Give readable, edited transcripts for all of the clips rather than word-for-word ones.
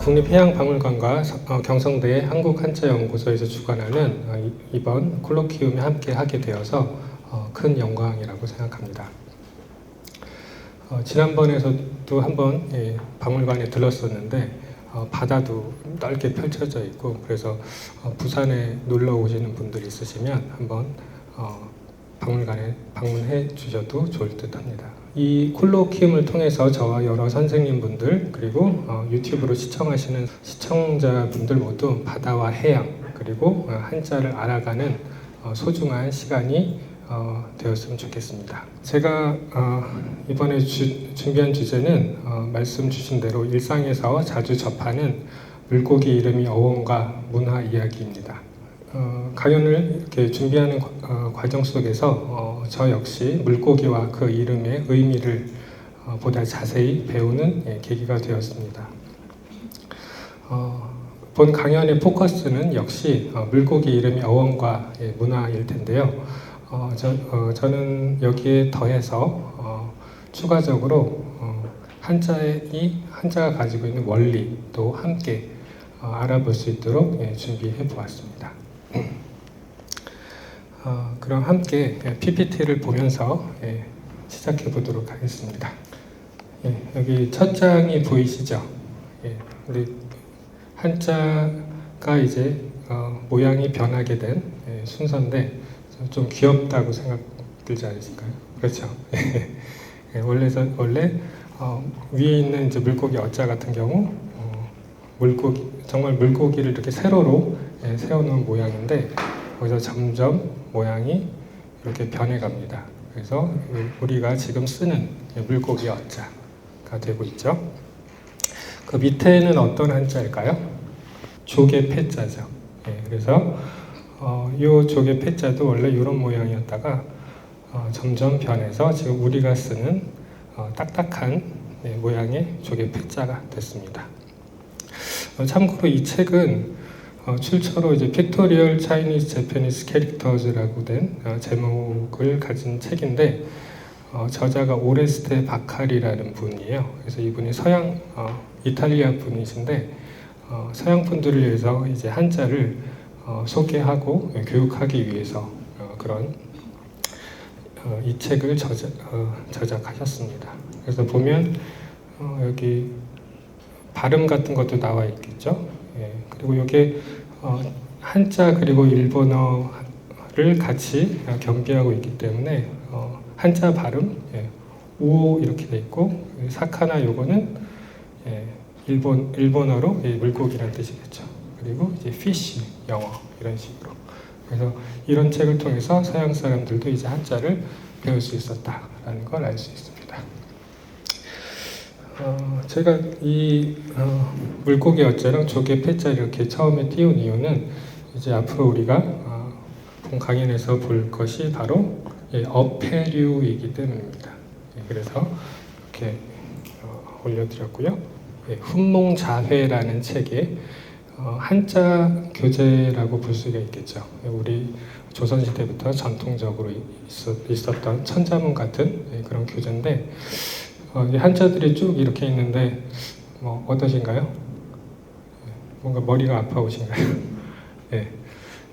국립해양박물관과 경성대 한국한자연구소에서 주관하는 이번 콜로키움에 함께 하게 되어서 큰 영광이라고 생각합니다. 지난번에도 한번 박물관에 들렀었는데 바다도 넓게 펼쳐져 있고, 그래서 부산에 놀러 오시는 분들이 있으시면 한번 박물관에 방문해 주셔도 좋을 듯 합니다. 이 콜로키움을 통해서 저와 여러 선생님분들, 그리고 유튜브로 시청하시는 시청자분들 모두 바다와 해양, 그리고 한자를 알아가는 소중한 시간이 되었으면 좋겠습니다. 제가 이번에 준비한 주제는 말씀 주신 대로 일상에서 자주 접하는 물고기 이름이 어원과 문화 이야기입니다. 강연을 이렇게 준비하는 과정 속에서 저 역시 물고기와 그 이름의 의미를 보다 자세히 배우는 계기가 되었습니다. 본 강연의 포커스는 역시 물고기 이름의 어원과 문화일 텐데요. 저는 여기에 더해서 추가적으로 한자가 가지고 있는 원리도 함께 알아볼 수 있도록 준비해 보았습니다. 그럼 함께 PPT를 보면서 시작해 보도록 하겠습니다. 여기 첫 장이 보이시죠? 우리 한자가 이제 모양이 변하게 된 순서인데 좀 귀엽다고 생각 들지 않으실까요? 그렇죠? 원래 위에 있는 이제 물고기 어자 같은 경우 정말 물고기를 이렇게 세로로 세워놓은 모양인데, 거기서 점점 모양이 이렇게 변해갑니다. 그래서 우리가 지금 쓰는 물고기 어자가 되고 있죠. 그 밑에는 어떤 한자일까요? 조개 패자죠. 그래서 이 조개 패자도 원래 이런 모양이었다가 점점 변해서 지금 우리가 쓰는 딱딱한 모양의 조개 패자가 됐습니다. 참고로 이 책은 출처로 이제 Pictorial Chinese Japanese Characters라고 된 제목을 가진 책인데, 저자가 오레스테 바칼이라는 분이에요. 그래서 이분이 이탈리아 분이신데, 서양 분들을 위해서 이제 한자를 소개하고 교육하기 위해서 그런 이 책을 저작하셨습니다. 그래서 보면 여기 발음 같은 것도 나와 있겠죠. 그리고 이게 한자 그리고 일본어를 같이 경비하고 있기 때문에 한자 발음 우오 이렇게 돼 있고, 사카나 요거는 일본어로 물고기라는 뜻이겠죠. 그리고 이제 fish 영어 이런 식으로. 그래서 이런 책을 통해서 서양 사람들도 이제 한자를 배울 수 있었다라는 걸 알 수 있습니다. 제가 이 물고기 어자랑 조개 패자 이렇게 처음에 띄운 이유는 이제 앞으로 우리가 본 강연에서 볼 것이 바로 어패류이기 때문입니다. 그래서 이렇게 올려드렸고요. 훈몽자회라는 책에 한자 교재라고 볼 수가 있겠죠. 우리 조선시대부터 전통적으로 있었던 천자문 같은 그런 교재인데, 한자들이 쭉 이렇게 있는데 어떠신가요? 뭔가 머리가 아파오신가요?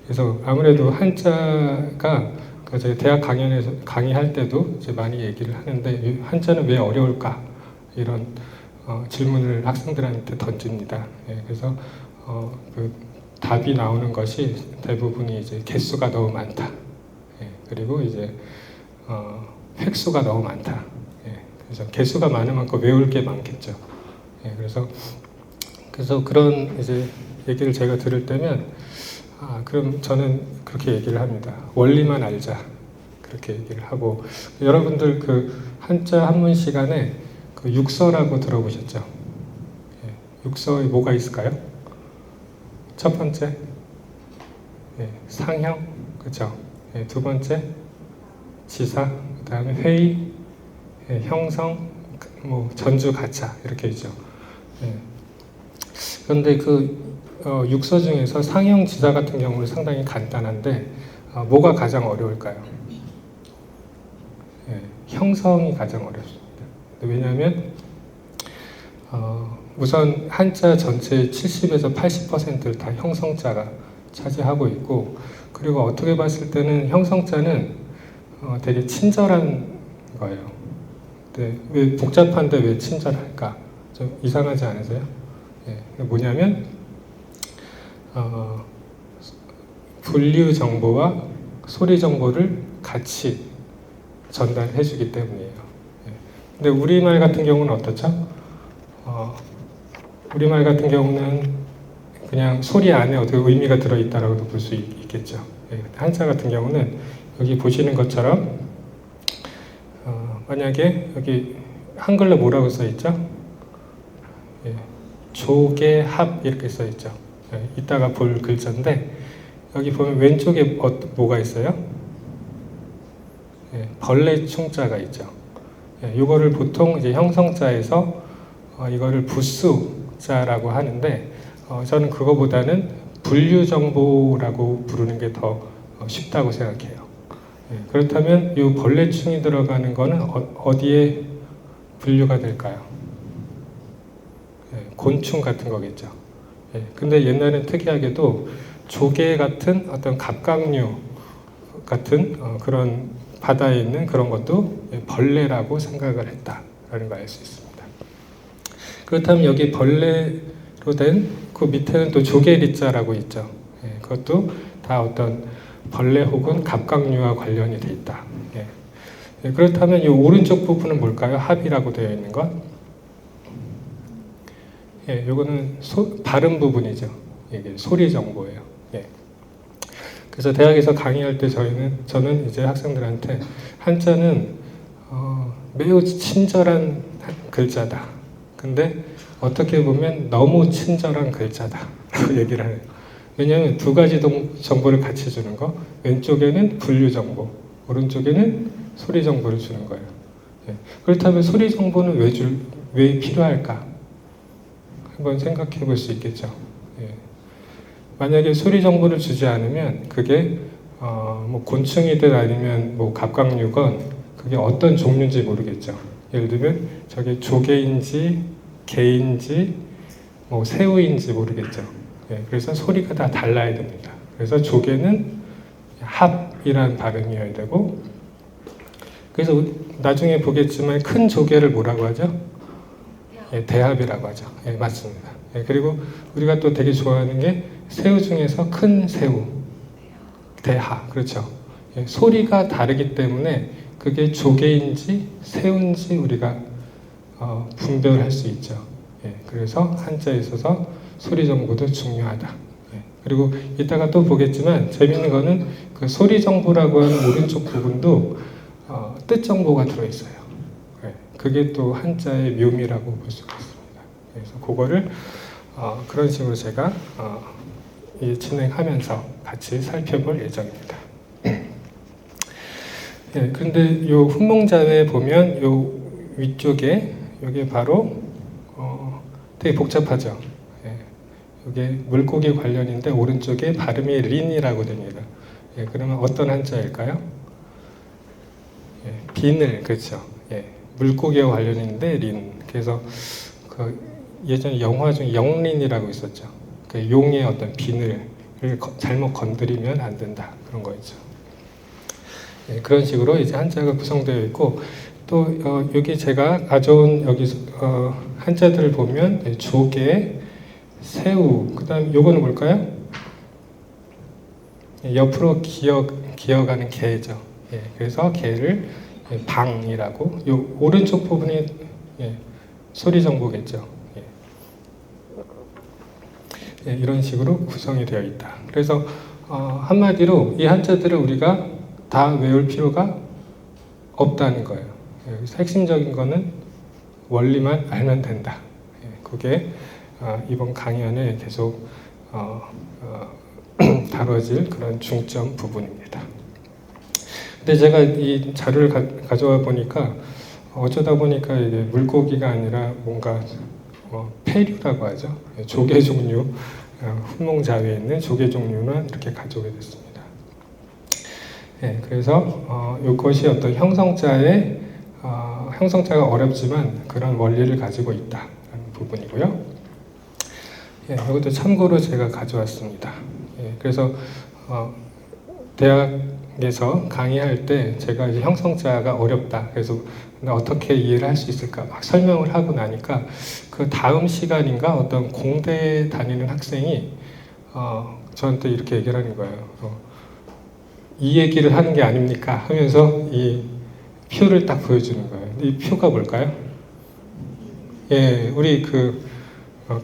그래서 아무래도 한자가 제가 대학 강연에서 강의할 때도 이제 많이 얘기를 하는데, 한자는 왜 어려울까? 이런 질문을 학생들한테 던집니다. 그래서 그 답이 나오는 것이 대부분이 이제 개수가 너무 많다. 그리고 이제 획수가 너무 많다. 그래서 개수가 많은 만큼 외울 게 많겠죠. 그래서 그런 이제 얘기를 제가 들을 때면 그럼 저는 그렇게 얘기를 합니다. 원리만 알자. 그렇게 얘기를 하고, 여러분들 그 한자 한문 시간에 그 육서라고 들어보셨죠? 육서에 뭐가 있을까요? 첫 번째 상형, 그렇죠? 두 번째 지사, 그다음에 회의, 형성, 전주 가차 이렇게 있죠. 그런데 그 육서 중에서 상형, 지사 같은 경우는 상당히 간단한데 뭐가 가장 어려울까요? 형성이 가장 어렵습니다. 왜냐하면 우선 한자 전체의 70에서 80%를 다 형성자가 차지하고 있고, 그리고 어떻게 봤을 때는 형성자는 되게 친절한 거예요. 네, 왜 복잡한데 왜 친절할까? 좀 이상하지 않으세요? 예, 뭐냐면 분류 정보와 소리 정보를 같이 전달해 주기 때문이에요. 예. 근데 우리말 같은 경우는 어떻죠? 우리말 같은 경우는 그냥 소리 안에 어떻게 의미가 들어있다라고도 볼 수 있겠죠. 예. 한자 같은 경우는 여기 보시는 것처럼 만약에 여기 한글로 뭐라고 써 있죠? 예. 조개합 이렇게 써 있죠. 예. 이따가 볼 글자인데 여기 보면 왼쪽에 뭐가 있어요? 예. 벌레 충자가 있죠. 예. 이거를 보통 이제 형성자에서 이거를 부수자라고 하는데 저는 그거보다는 분류 정보라고 부르는 게 더 쉽다고 생각해요. 예. 그렇다면 이 벌레충이 들어가는 거는 어디에 분류가 될까요? 예. 곤충 같은 거겠죠. 예. 근데 옛날엔 특이하게도 조개 같은 어떤 갑각류 같은 그런 바다에 있는 그런 것도 벌레라고 생각을 했다라는 걸 알 수 있습니다. 그렇다면 여기 벌레로 된 그 밑에는 또 조개리자라고 있죠. 예, 그것도 다 어떤 벌레 혹은 갑각류와 관련이 돼 있다. 예. 예, 그렇다면 이 오른쪽 부분은 뭘까요? 합이라고 되어 있는 것. 예, 요거는 발음 부분이죠. 이게 소리 정보예요. 예. 그래서 대학에서 강의할 때 저는 이제 학생들한테 한자는 매우 친절한 글자다. 근데 어떻게 보면 너무 친절한 글자다라고 얘기를 해요. 왜냐하면 두 가지 정보를 같이 주는 거. 왼쪽에는 분류 정보, 오른쪽에는 소리 정보를 주는 거예요. 예. 그렇다면 소리 정보는 왜 필요할까? 한번 생각해 볼 수 있겠죠. 예. 만약에 소리 정보를 주지 않으면 그게 뭐 곤충이든 아니면 뭐 갑각류건 그게 어떤 종류인지 모르겠죠. 예를 들면 저게 조개인지 개인지 뭐 새우인지 모르겠죠. 예. 그래서 소리가 다 달라야 됩니다. 그래서 조개는 합이란 발음이어야 되고, 그래서 나중에 보겠지만 큰 조개를 뭐라고 하죠? 예, 대합이라고 하죠. 예, 맞습니다. 예, 그리고 우리가 또 되게 좋아하는 게 새우 중에서 큰 새우, 대하, 그렇죠. 예, 소리가 다르기 때문에 그게 조개인지 새우인지 우리가 분별할 수 있죠. 예, 그래서 한자에 있어서 소리 정보도 중요하다. 예, 그리고 이따가 또 보겠지만 재밌는 거는 그 소리 정보라고 하는 오른쪽 부분도 뜻 정보가 들어있어요. 예, 그게 또 한자의 묘미라고 볼 수가 있습니다. 그래서 그거를 그런 식으로 제가 진행하면서 같이 살펴볼 예정입니다. 예, 그런데 요 훈몽자회 보면 요 위쪽에 이게 바로 되게 복잡하죠. 예, 이게 물고기 관련인데 오른쪽에 발음이 린이라고 됩니다. 예, 그러면 어떤 한자일까요? 예, 비늘, 그렇죠. 예, 물고기와 관련인데 린. 그래서 그 예전에 영화 중에 영린이라고 있었죠. 그 용의 어떤 비늘을 잘못 건드리면 안 된다, 그런 거였죠. 예, 그런 식으로 이제 한자가 구성되어 있고, 또 여기 제가 가져온 여기 한자들을 보면 조개, 새우, 그다음 요거는 뭘까요? 옆으로 기어가는 개죠. 예, 그래서 개를 방이라고. 요 오른쪽 부분이 소리 정보겠죠. 예, 이런 식으로 구성이 되어 있다. 그래서 한마디로 이 한자들을 우리가 다 외울 필요가 없다는 거예요. 여기서 핵심적인 거는 원리만 알면 된다. 그게 이번 강연에 계속 다뤄질 그런 중점 부분입니다. 근데 제가 이 자료를 가져와 보니까 어쩌다 보니까 이게 물고기가 아니라 뭔가 폐류라고 하죠. 조개 종류, 훈몽자회에 있는 조개 종류만 이렇게 가져오게 됐습니다. 네, 그래서 이것이 어떤 형성자가 어렵지만 그런 원리를 가지고 있다는 부분이고요. 예, 이것도 참고로 제가 가져왔습니다. 예, 그래서 대학에서 강의할 때 제가 이제 형성자가 어렵다. 그래서 어떻게 이해를 할 수 있을까 막 설명을 하고 나니까 그 다음 시간인가 어떤 공대 다니는 학생이 저한테 이렇게 얘기를 하는 거예요. 이 얘기를 하는 게 아닙니까? 하면서 이 표를 딱 보여주는 거예요. 이 표가 뭘까요? 예, 우리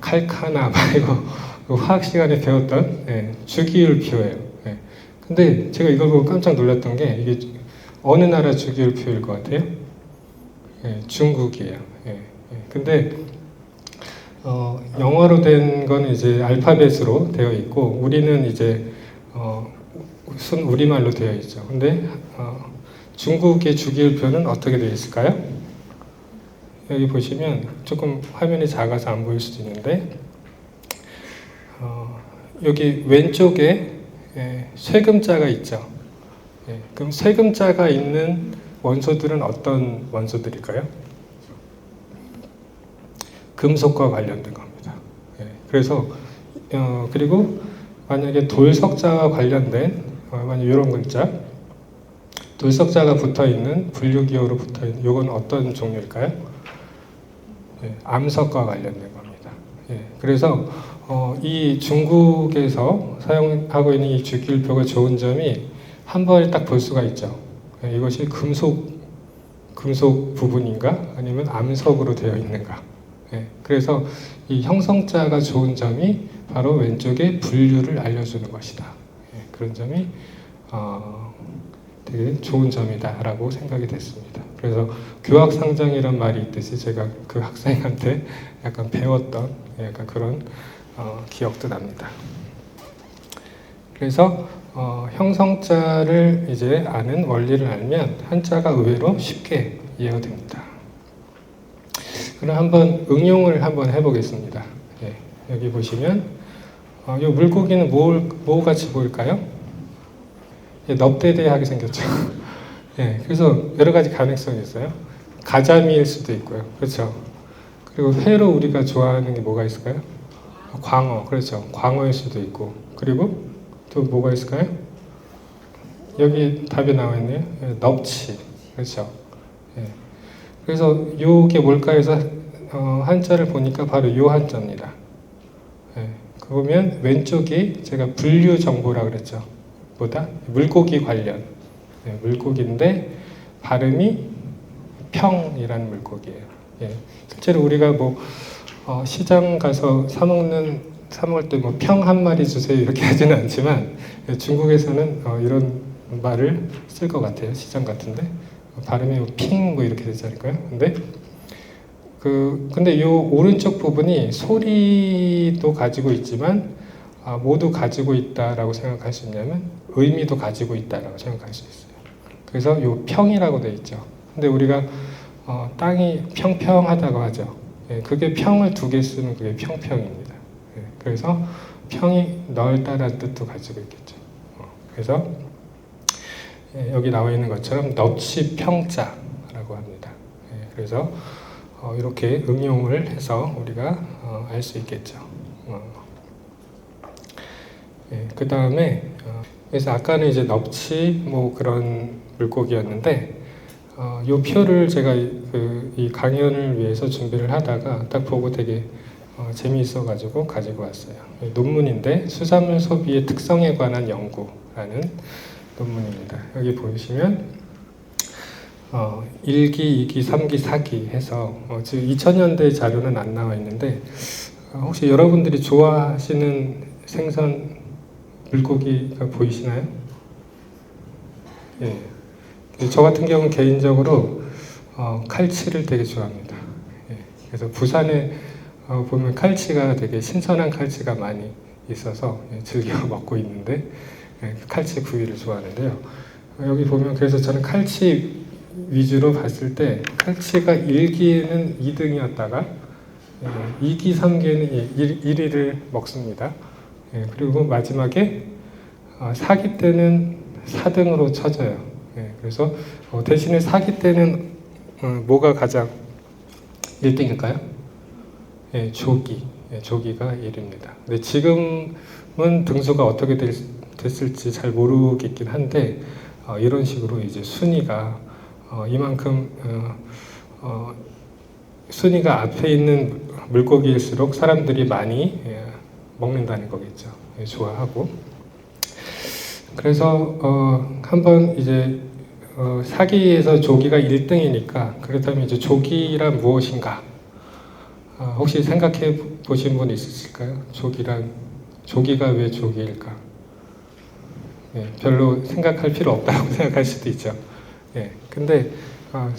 칼카나 말고 화학 시간에 배웠던 주기율표예요. 예. 근데 제가 이걸 보고 깜짝 놀랐던 게 이게 어느 나라 주기율표일 것 같아요? 예, 중국이에요. 예, 예. 근데 영어로 된 거는 이제 알파벳으로 되어 있고 우리는 이제 순 우리말로 되어 있죠. 근데 중국의 주기율표는 어떻게 되어 있을까요? 여기 보시면 조금 화면이 작아서 안 보일 수도 있는데 여기 왼쪽에 쇠금자가 있죠. 그럼 쇠금자가 있는 원소들은 어떤 원소들일까요? 금속과 관련된 겁니다. 그래서 그리고 만약에 돌석자와 관련된 만약 이런 글자 돌석자가 붙어있는 분류기호로 붙어있는 이건 어떤 종류일까요? 암석과 관련된 겁니다. 그래서 이 중국에서 사용하고 있는 이 주기율표가 좋은 점이 한 번에 딱 볼 수가 있죠. 이것이 금속 부분인가 아니면 암석으로 되어 있는가. 그래서 이 형성자가 좋은 점이 바로 왼쪽에 분류를 알려주는 것이다. 그런 점이 되게 좋은 점이다라고 생각이 됐습니다. 그래서 교학상정이란 말이 있듯이 제가 그 학생한테 약간 배웠던 약간 그런 기억도 납니다. 그래서 형성자를 이제 아는 원리를 알면 한자가 의외로 쉽게 이해가 됩니다. 그럼 한번 응용을 한번 해보겠습니다. 여기 보시면 이 물고기는 뭐 같이 보일까요? 넙대대하게 생겼죠. 그래서 여러 가지 가능성이 있어요. 가자미일 수도 있고요. 그렇죠. 그리고 회로 우리가 좋아하는 게 뭐가 있을까요? 광어. 그렇죠. 광어일 수도 있고. 그리고 또 뭐가 있을까요? 여기 답이 나와 있네요. 넙치. 그렇죠. 그래서 요게 뭘까 해서 한자를 보니까 바로 요 한자입니다. 그러면 왼쪽이 제가 분류 정보라 그랬죠. 보다 물고기 관련 물고기인데 발음이 평이라는 물고기예요. 실제로 우리가 뭐 시장 가서 사 먹을 때 뭐 평 한 마리 주세요 이렇게 하지는 않지만 중국에서는 이런 말을 쓸 것 같아요. 시장 같은데 발음이 핑 뭐 이렇게 되지 않을까요? 근데 이 오른쪽 부분이 소리도 가지고 있지만 모두 가지고 있다라고 생각할 수 있냐면 의미도 가지고 있다라고 생각할 수 있어요. 그래서 이 평이라고 되어 있죠. 근데 우리가 땅이 평평하다고 하죠. 그게 평을 두 개 쓰면 그게 평평입니다. 그래서 평이 넓다라는 뜻도 가지고 있겠죠. 그래서 여기 나와 있는 것처럼 넙치 평자라고 합니다. 그래서 이렇게 응용을 해서 우리가 알 수 있겠죠. 그 다음에 그래서 아까는 이제 넙치 뭐 그런 물고기였는데 이 표를 제가 이 강연을 위해서 준비를 하다가 딱 보고 되게 재미있어가지고 가지고 왔어요. 논문인데 수산물 소비의 특성에 관한 연구라는 논문입니다. 여기 보시면 1기, 2기, 3기, 4기 해서 지금 2000년대 자료는 안 나와 있는데 혹시 여러분들이 좋아하시는 생선 물고기가 보이시나요? 저 같은 경우는 개인적으로 칼치를 되게 좋아합니다. 그래서 부산에 보면 칼치가 되게 신선한 칼치가 많이 있어서 즐겨 먹고 있는데 칼치 구이를 좋아하는데요. 여기 보면 그래서 저는 칼치 위주로 봤을 때 칼치가 1기에는 2등이었다가 2기, 3기에는 1위를 먹습니다. 그리고 마지막에 4기 때는 4등으로 쳐져요. 그래서 대신에 4기 때는 뭐가 가장 1등일까요? 조기. 조기가 1입니다. 근데 지금은 등수가 어떻게 됐을지 잘 모르겠긴 한데 이런 식으로 이제 순위가 이만큼 순위가 앞에 있는 물고기일수록 사람들이 많이 먹는다는 거겠죠. 좋아하고. 그래서 한번 이제 사기에서 조기가 1등이니까 그렇다면 이제 조기란 무엇인가? 혹시 생각해 보신 분 있으실까요? 조기가 왜 조기일까? 별로 생각할 필요 없다고 생각할 수도 있죠. 근데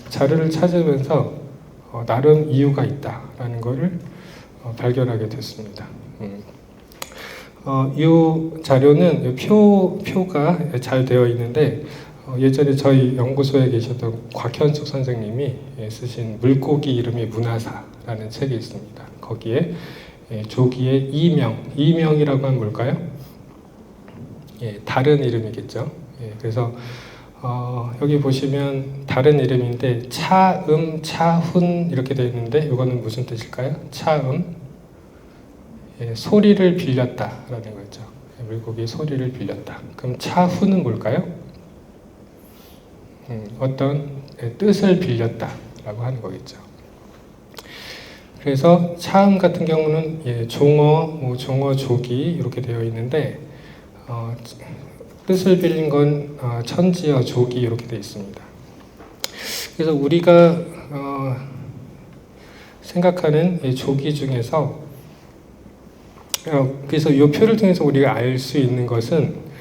자료를 찾으면서 나름 이유가 있다라는 것을 발견하게 됐습니다. 이 자료는 표가 잘 되어 있는데 예전에 저희 연구소에 계셨던 곽현숙 선생님이 쓰신 물고기 이름이 문화사라는 책이 있습니다. 거기에 조기의 이명이라고 하면 뭘까요? 다른 이름이겠죠. 그래서 여기 보시면 다른 이름인데 차음, 차훈 이렇게 되어 있는데 이거는 무슨 뜻일까요? 차음, 소리를 빌렸다라는 거죠. 물고기 소리를 빌렸다. 그럼 차훈은 뭘까요? 어떤 뜻을 빌렸다라고 하는 거겠죠. 그래서 차음 같은 경우는 종어, 종어 조기 이렇게 되어 있는데 뜻을 빌린 건 천지어 조기 이렇게 되어 있습니다. 그래서 우리가 생각하는 조기 중에서 그래서 이 표를 통해서 우리가 알 수 있는 것은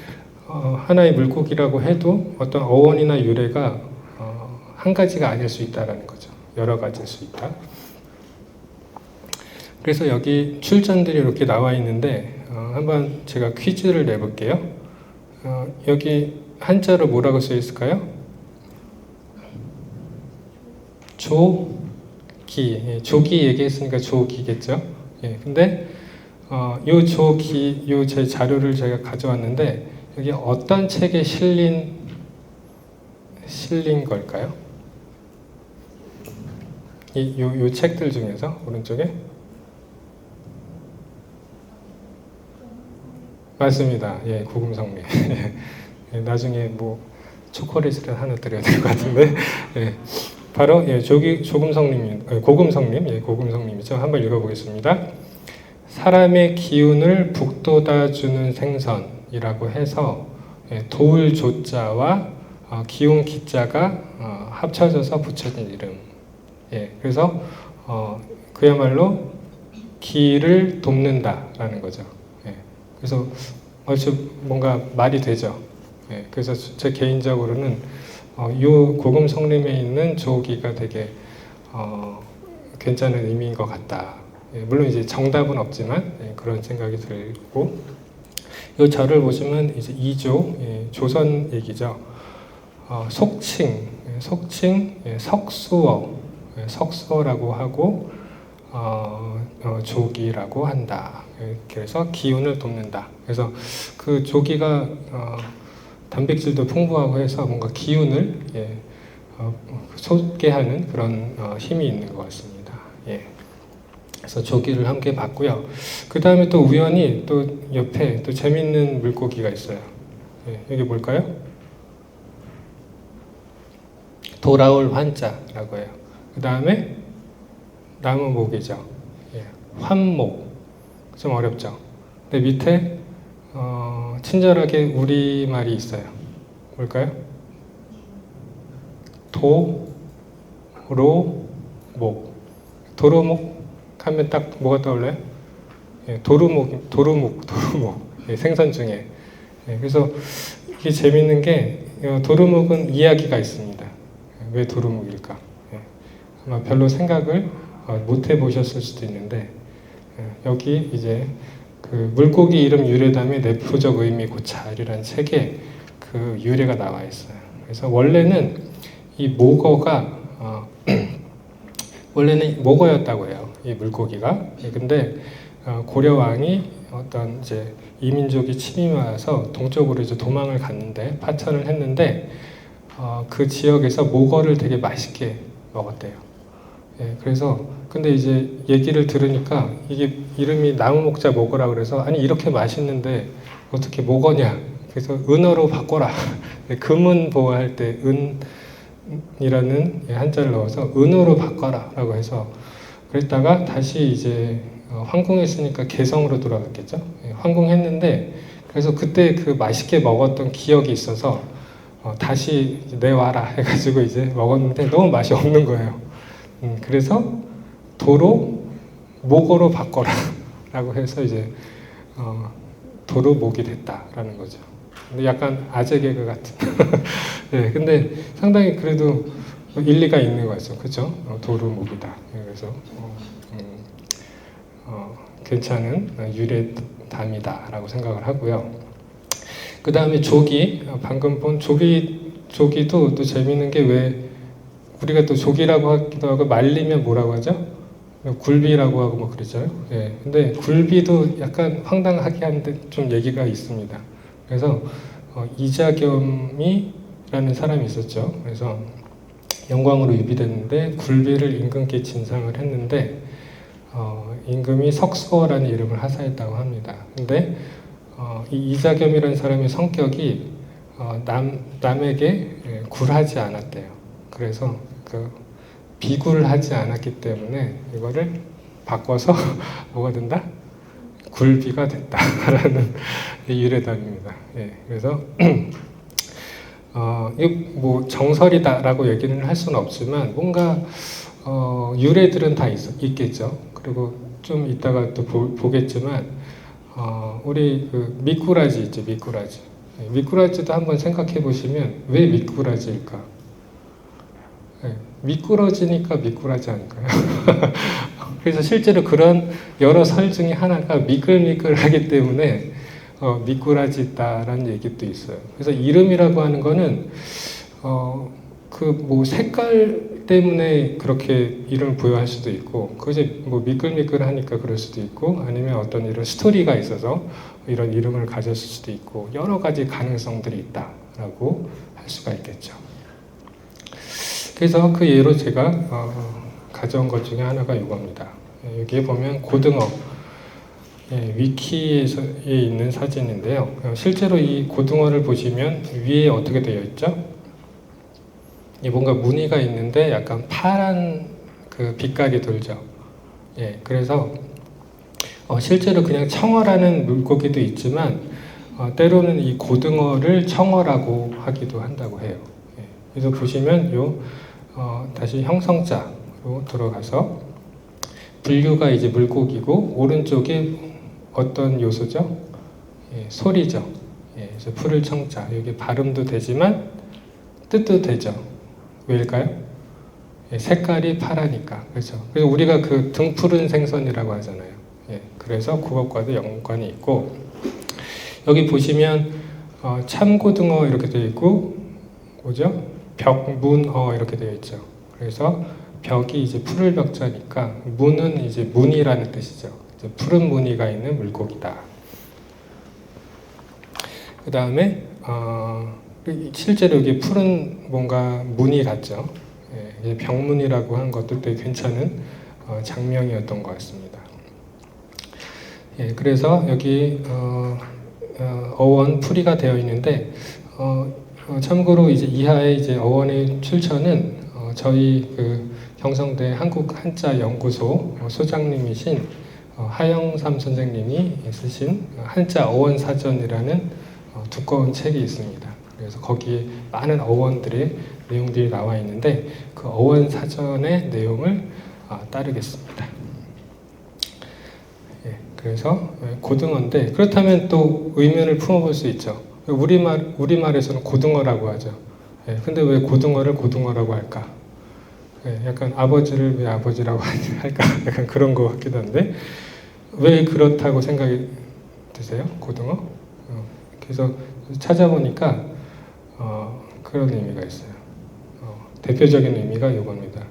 하나의 물고기라고 해도 어떤 어원이나 유래가 한 가지가 아닐 수 있다라는 거죠. 여러 가지일 수 있다. 그래서 여기 출전들이 이렇게 나와 있는데 한번 제가 퀴즈를 내볼게요. 여기 한자로 뭐라고 써 있을까요? 조기. 조기 얘기했으니까 조기겠죠. 근데 요 조기, 요 제 자료를 제가 가져왔는데 여기 어떤 책에 실린 걸까요? 요 책들 중에서 오른쪽에 맞습니다. 고금성님. 나중에 뭐 초콜릿을 하나 드려야 될 것 같은데 바로 고금성님이죠. 한번 읽어보겠습니다. 사람의 기운을 북돋아주는 생선이라고 해서 도울 조자와 기운 기자가 합쳐져서 붙여진 이름. 그래서 그야말로 기를 돕는다라는 거죠. 그래서 얼추 뭔가 말이 되죠. 그래서 제 개인적으로는 이 고금성림에 있는 조기가 되게 괜찮은 의미인 것 같다. 물론 이제 정답은 없지만 그런 생각이 들고 이 절을 보시면 이제 2조 조선 얘기죠. 속칭, 석수어라고 하고 조기라고 한다. 그래서 기운을 돕는다. 그래서 그 조기가 단백질도 풍부하고 해서 뭔가 기운을 솟게 하는 그런 힘이 있는 것 같습니다. 그래서 조기를 함께 봤고요. 그 다음에 또 우연히 또 옆에 또 재밌는 물고기가 있어요. 이게 뭘까요? 돌아올 환자라고 해요. 그 다음에 나무목이죠. 환목. 좀 어렵죠. 근데 밑에 친절하게 우리말이 있어요. 뭘까요? 도로목. 도로목 하면 딱 뭐가 떠올라요? 도루묵. 생선 중에. 그래서 이게 재밌는 게 도루묵은 이야기가 있습니다. 왜 도루묵일까? 아마 별로 생각을 못 해보셨을 수도 있는데 여기 이제 그 물고기 이름 유래담의 내포적 의미 고찰이라는 책에 그 유래가 나와 있어요. 그래서 원래는 이 모거가 원래는 모거였다고 해요. 이 물고기가. 근데 고려 왕이 어떤 이제 이민족이 침입와서 동쪽으로 이제 도망을 갔는데 파천을 했는데 그 지역에서 모거를 되게 맛있게 먹었대요. 예, 그래서 근데 이제 얘기를 들으니까 이게 이름이 나무 목자 목어라 그래서 아니 이렇게 맛있는데 어떻게 목어냐? 그래서 은어로 바꿔라. 금은 보호할 때 은이라는 한자를 넣어서 은어로 바꿔라라고 해서 그랬다가 다시 이제 황궁했으니까 개성으로 돌아갔겠죠. 예, 황궁했는데 그래서 그때 그 맛있게 먹었던 기억이 있어서 다시 내와라 해가지고 이제 먹었는데 너무 맛이 없는 거예요. 그래서 도로 목어로 바꿔라 라고 해서 이제 도로 목이 됐다라는 거죠. 근데 약간 아재 개그 같은. 네, 근데 상당히 그래도 일리가 있는 거죠. 그렇죠? 도로 목이다. 그래서 괜찮은 유래담이다라고 생각을 하고요. 그 다음에 조기, 방금 본 조기도 또 재밌는 게 왜 우리가 또 조기라고 하기도 하고 말리면 뭐라고 하죠? 굴비라고 하고 뭐 그러죠. 예. 근데 굴비도 약간 황당하게 한데 좀 얘기가 있습니다. 그래서 이자겸이라는 사람이 있었죠. 그래서 영광으로 유비됐는데 굴비를 임금께 진상을 했는데 임금이 석수어라는 이름을 하사했다고 합니다. 근데 이 이자겸이라는 사람의 성격이 남에게 굴하지 않았대요. 그래서 비굴을 하지 않았기 때문에 이거를 바꿔서 뭐가 된다? 굴비가 됐다라는 유래담입니다. 예, 그래서 뭐 정설이다라고 얘기는 할 수는 없지만 뭔가 유래들은 다 있겠죠. 그리고 좀 이따가 또 보겠지만 우리 그 미꾸라지 있죠, 미꾸라지. 미꾸라지도 한번 생각해 보시면 왜 미꾸라지일까? 네, 미꾸러지니까 미꾸라지 아닐까요? 그래서 실제로 그런 여러 설 중에 하나가 미끌미끌하기 때문에 미꾸라지다라는 얘기도 있어요. 그래서 이름이라고 하는 거는 그 뭐 색깔 때문에 그렇게 이름을 부여할 수도 있고, 그지 뭐 미끌미끌하니까 그럴 수도 있고, 아니면 어떤 이런 스토리가 있어서 이런 이름을 가졌을 수도 있고, 여러 가지 가능성들이 있다라고 할 수가 있겠죠. 그래서 그 예로 제가 가져온 것 중에 하나가 이겁니다. 여기에 보면 고등어 위키에 있는 사진인데요. 실제로 이 고등어를 보시면 위에 어떻게 되어 있죠? 뭔가 무늬가 있는데 약간 파란 그 빛깔이 돌죠. 예, 그래서 실제로 그냥 청어라는 물고기도 있지만 때로는 이 고등어를 청어라고 하기도 한다고 해요. 예, 그래서 보시면 다시 형성자로 들어가서 분류가 이제 물고기고 오른쪽에 어떤 요소죠? 예, 소리죠. 예, 그래서 풀을 청자. 여기 발음도 되지만 뜻도 되죠. 왜일까요? 예, 색깔이 파라니까. 그렇죠. 그래서 우리가 그 등푸른 생선이라고 하잖아요. 예, 그래서 그것과도 연관이 있고 여기 보시면 참고등어 이렇게 되어 있고 뭐죠? 벽문어 이렇게 되어 있죠. 그래서 벽이 이제 푸를 벽자니까 문은 이제 무늬라는 뜻이죠. 이제 푸른 무늬가 있는 물고기다. 그 다음에 실제로 여기 푸른 뭔가 무늬 같죠. 예, 벽무늬라고 하는 것도 되게 괜찮은 장면이었던 것 같습니다. 예, 그래서 여기 어원 풀이가 되어 있는데 참고로 이제 이하의 이제 어원의 출처는 저희 그 경성대 한국한자연구소 소장님이신 하영삼 선생님이 쓰신 한자 어원 사전이라는 두꺼운 책이 있습니다. 그래서 거기에 많은 어원들의 내용들이 나와 있는데 그 어원 사전의 내용을 따르겠습니다. 예, 그래서 고등어인데 그렇다면 또 의문을 품어볼 수 있죠. 우리말에서는 고등어라고 하죠. 예, 근데 왜 고등어를 고등어라고 할까? 예, 약간 아버지를 왜 아버지라고 할까? 약간 그런 것 같기도 한데 왜 그렇다고 생각이 드세요? 고등어? 그래서 찾아보니까 그런 의미가 있어요. 대표적인 의미가 이겁니다.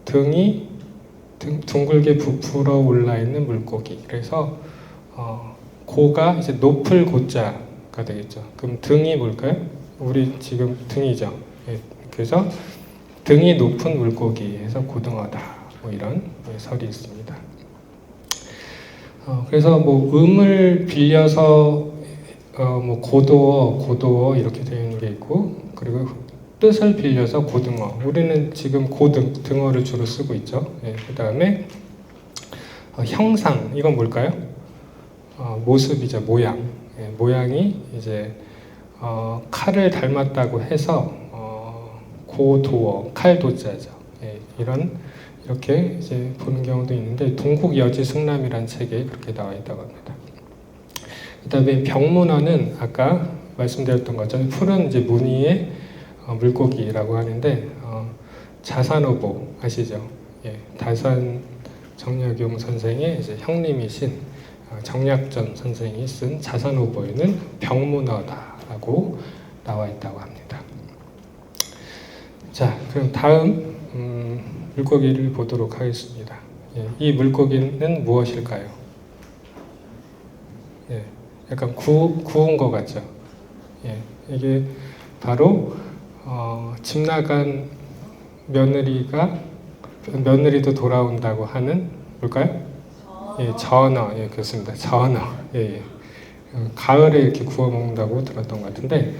등이 둥글게 부풀어 올라 있는 물고기. 그래서 고가 이제 높을 고자가 되겠죠. 그럼 등이 뭘까요? 우리 지금 등이죠. 예, 그래서 등이 높은 물고기에서 고등어다. 뭐 이런 설이 있습니다. 그래서 뭐 음을 빌려서 뭐 고도어 이렇게 되어 있는 게 있고, 그리고 뜻을 빌려서 고등어. 우리는 지금 등어를 주로 쓰고 있죠. 예, 그 다음에 형상, 이건 뭘까요? 모습이죠, 모양. 예, 모양이 이제 칼을 닮았다고 해서 고도어, 칼도자죠. 예, 이렇게 이제 보는 경우도 있는데, 동국여지승람이라는 책에 그렇게 나와 있다고 합니다. 그 다음에 병문어는 아까 말씀드렸던 것처럼 푸른 이제 무늬의 물고기라고 하는데, 자산어보 아시죠? 예, 다산 정약용 선생의 이제 형님이신 정약전 선생이 쓴 자산어보에는 병문어다라고 나와 있다고 합니다. 자, 그럼 다음 물고기를 보도록 하겠습니다. 예, 이 물고기는 무엇일까요? 예, 약간 구운 것 같죠? 예, 이게 바로 집 나간 며느리도 돌아온다고 하는 뭘까요? 예, 전어. 예, 그렇습니다. 전어. 예, 예. 가을에 이렇게 구워 먹는다고 들었던 것 같은데,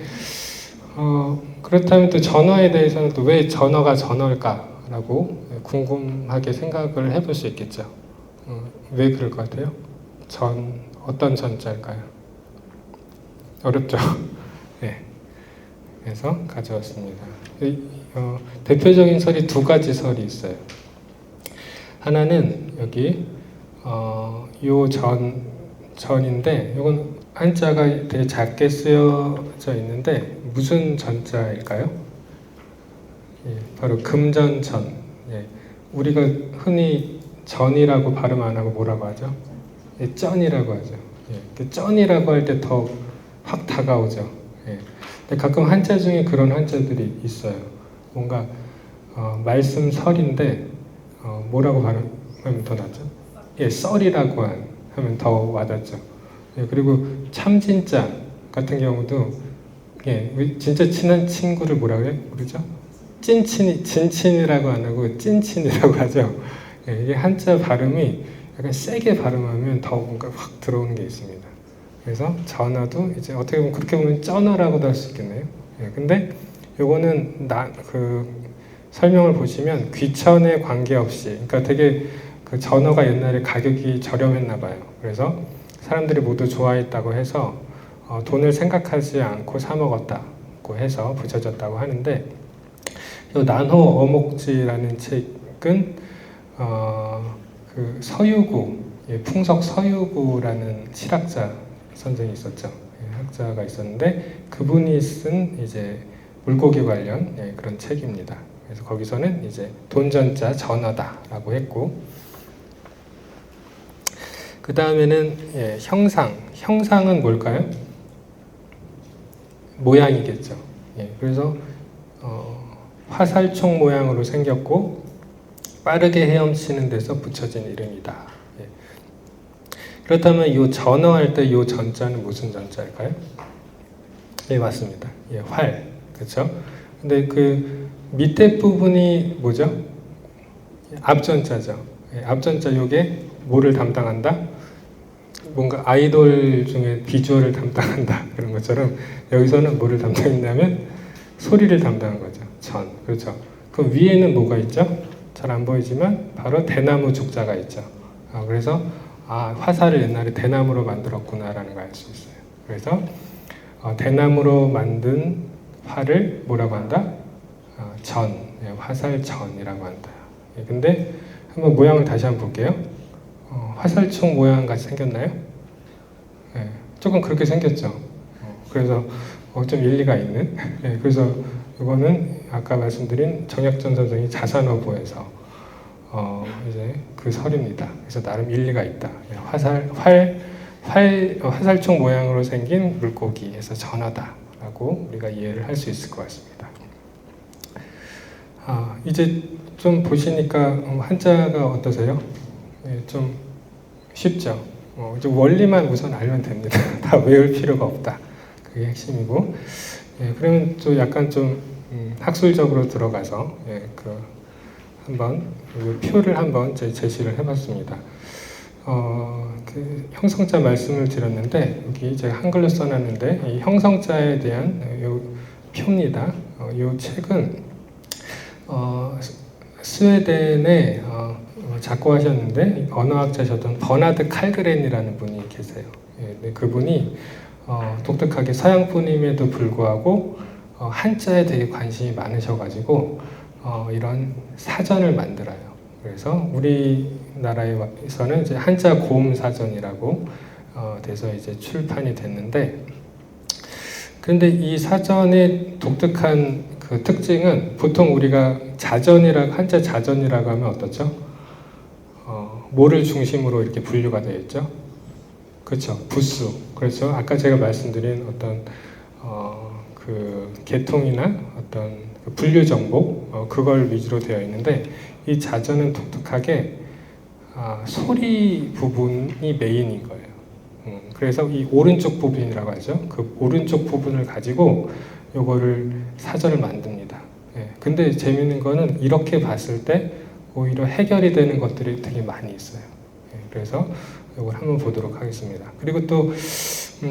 그렇다면 또 전어에 대해서는 또 왜 전어가 전어일까라고 궁금하게 생각을 해볼 수 있겠죠. 왜 그럴 것 같아요? 어떤 전자일까요? 어렵죠. 네. 그래서 가져왔습니다. 대표적인 설이 두 가지 설이 있어요. 하나는 여기 요 전인데, 이건 한자가 되게 작게 쓰여져 있는데 무슨 전자일까요? 예, 바로 금전전. 예, 우리가 흔히 전이라고 발음 안 하고 뭐라고 하죠? 예, 쩐이라고 하죠. 예, 그 쩐이라고 할 때 더 확 다가오죠. 예. 근데 가끔 한자 중에 그런 한자들이 있어요. 뭔가 말씀설인데 뭐라고 발음하면 더 낫죠? 예, 썰이라고 하면 더 와닿죠. 예, 그리고 참진짜 같은 경우도, 예, 진짜 친한 친구를 뭐라고 해요? 그러죠? 진친이라고 안 하고 찐친이라고 하죠. 예, 이게 한자 발음이 약간 세게 발음하면 더 뭔가 확 들어오는 게 있습니다. 그래서 전어도 이제 어떻게 보면 그렇게 보면 쩌너라고도 할 수 있겠네요. 예, 근데 요거는 설명을 보시면 귀천에 관계없이, 그러니까 되게 그 전어가 옛날에 가격이 저렴했나 봐요. 그래서 사람들이 모두 좋아했다고 해서 돈을 생각하지 않고 사 먹었다고 해서 붙여졌다고 하는데, 이 난호 어목지라는 책은 그 서유구, 예, 풍석 서유구라는 실학자 선생이 있었죠. 예, 학자가 있었는데 그분이 쓴 이제 물고기 관련, 예, 그런 책입니다. 그래서 거기서는 이제 돈전자 전어다라고 했고, 그 다음에는, 예, 형상은 뭘까요? 모양이겠죠. 예, 그래서 화살촉 모양으로 생겼고 빠르게 헤엄치는 데서 붙여진 이름이다. 예. 그렇다면 이 전어 할 때 이 전자는 무슨 전자일까요? 예, 맞습니다. 예, 활. 그렇죠? 근데 그 밑에 부분이 뭐죠? 앞전자죠. 예, 앞전자 요게 뭐를 담당한다? 뭔가 아이돌 중에 비주얼을 담당한다 그런 것처럼 여기서는 뭐를 담당했냐면 소리를 담당한 거죠. 그렇죠. 그 위에는 뭐가 있죠? 잘 안 보이지만 바로 대나무 죽자가 있죠. 그래서 화살을 옛날에 대나무로 만들었구나라는 걸 알 수 있어요. 그래서 대나무로 만든 활을 뭐라고 한다? 화살전이라고 한다. 예, 근데 한번 모양을 다시 한번 볼게요. 화살촉 모양 같이 생겼나요? 예, 조금 그렇게 생겼죠. 그래서 좀 일리가 있는. 예, 그래서 이거는 아까 말씀드린 정약전 선생이 자산어보에서 이제 그 설입니다. 그래서 나름 일리가 있다. 예, 화살촉 모양으로 생긴 물고기에서 전어다라고 우리가 이해를 할 수 있을 것 같습니다. 이제 좀 보시니까 한자가 어떠세요? 예, 좀 쉽죠? 이제 원리만 우선 알면 됩니다. 다 외울 필요가 없다. 그게 핵심이고. 예, 그러면 또 약간 좀 학술적으로 들어가서 한번 이 표를 한번 제시를 해봤습니다. 그 형성자 말씀을 드렸는데 여기 제가 한글로 써놨는데 이 형성자에 대한 요 표입니다. 이 책은 스웨덴에 작고하셨는데 언어학자셨던 버나드 칼그렌이라는 분이 계세요. 네, 그분이 독특하게 서양분임에도 불구하고 한자에 되게 관심이 많으셔가지고 이런 사전을 만들어요. 그래서 우리나라에서는 이제 한자 고음 사전이라고 돼서 이제 출판이 됐는데, 그런데 이 사전의 독특한 그 특징은 보통 우리가 한자 자전이라고 하면 어떻죠? 뭐를 중심으로 이렇게 분류가 되어 있죠? 그렇죠. 부수. 그렇죠. 아까 제가 말씀드린 어떤 그 계통이나 어떤 분류 정보 그걸 위주로 되어 있는데, 이 자전은 독특하게 소리 부분이 메인인 거예요. 그래서 이 오른쪽 부분이라고 하죠. 그 오른쪽 부분을 가지고 요거를 사전을 만듭니다. 근데 재밌는 거는 이렇게 봤을 때 오히려 해결이 되는 것들이 되게 많이 있어요. 그래서 이걸 한번 보도록 하겠습니다. 그리고 또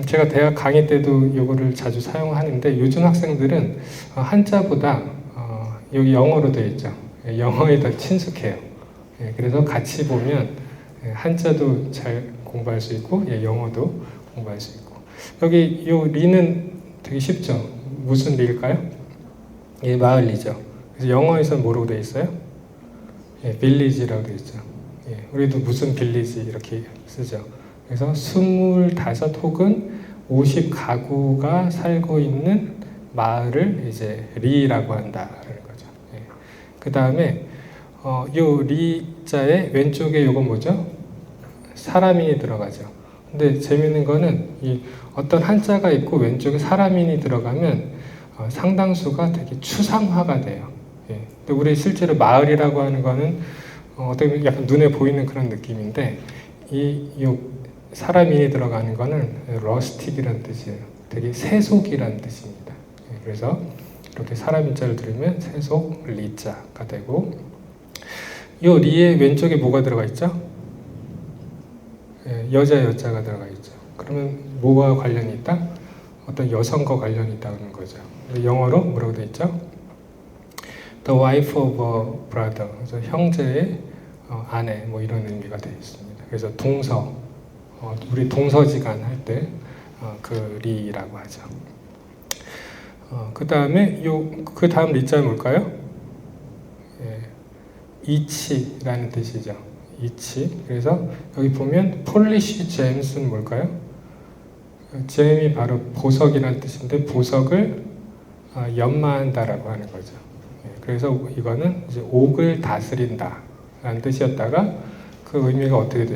제가 대학 강의 때도 이거를 자주 사용하는데, 요즘 학생들은 한자보다 여기 영어로 되어 있죠. 영어에 더 친숙해요. 그래서 같이 보면 한자도 잘 공부할 수 있고 영어도 공부할 수 있고. 여기 이 리는 되게 쉽죠. 무슨 리일까요? 마을 리죠. 그래서 영어에서는 뭐라고 되어 있어요? 빌리지라고 되어 있죠. 우리도 무슨 빌리지 이렇게 쓰죠. 그래서 25 혹은 50 가구가 살고 있는 마을을 이제 리라고 한다라는 거죠. 그 다음에 요 리자의 왼쪽에 요건 뭐죠? 사람인이 들어가죠. 근데 재밌는 거는 이 어떤 한자가 있고 왼쪽에 사람인이 들어가면 상당수가 되게 추상화가 돼요. 근데 우리 실제로 마을이라고 하는 거는 어떻게 보면 약간 눈에 보이는 그런 느낌인데, 이 사람인이 들어가는 거는 러스틱이라는 뜻이에요. 되게 세속이라는 뜻입니다. 그래서 이렇게 사람인자를 들으면 세속 리자가 되고, 이 리의 왼쪽에 뭐가 들어가 있죠? 여자 여자가 들어가 있죠. 그러면 뭐와 관련이 있다? 어떤 여성과 관련이 있다는 거죠. 영어로 뭐라고 되어 있죠? The wife of a brother. 그래서 형제의 아내, 뭐 이런 의미가 되어 있습니다. 그래서 동서, 우리 동서지간 할 때 그 리라고 하죠. 그 다음에 그 다음 리자는 뭘까요? 이치라는 뜻이죠. 이치. 그래서 여기 보면 폴리시 잼스는 뭘까요? 잼이 바로 보석이라는 뜻인데, 보석을 연마한다라고 하는 거죠. 그래서 이거는 이제 옥을 다스린다라는 뜻이었다가 그 의미가 어떻게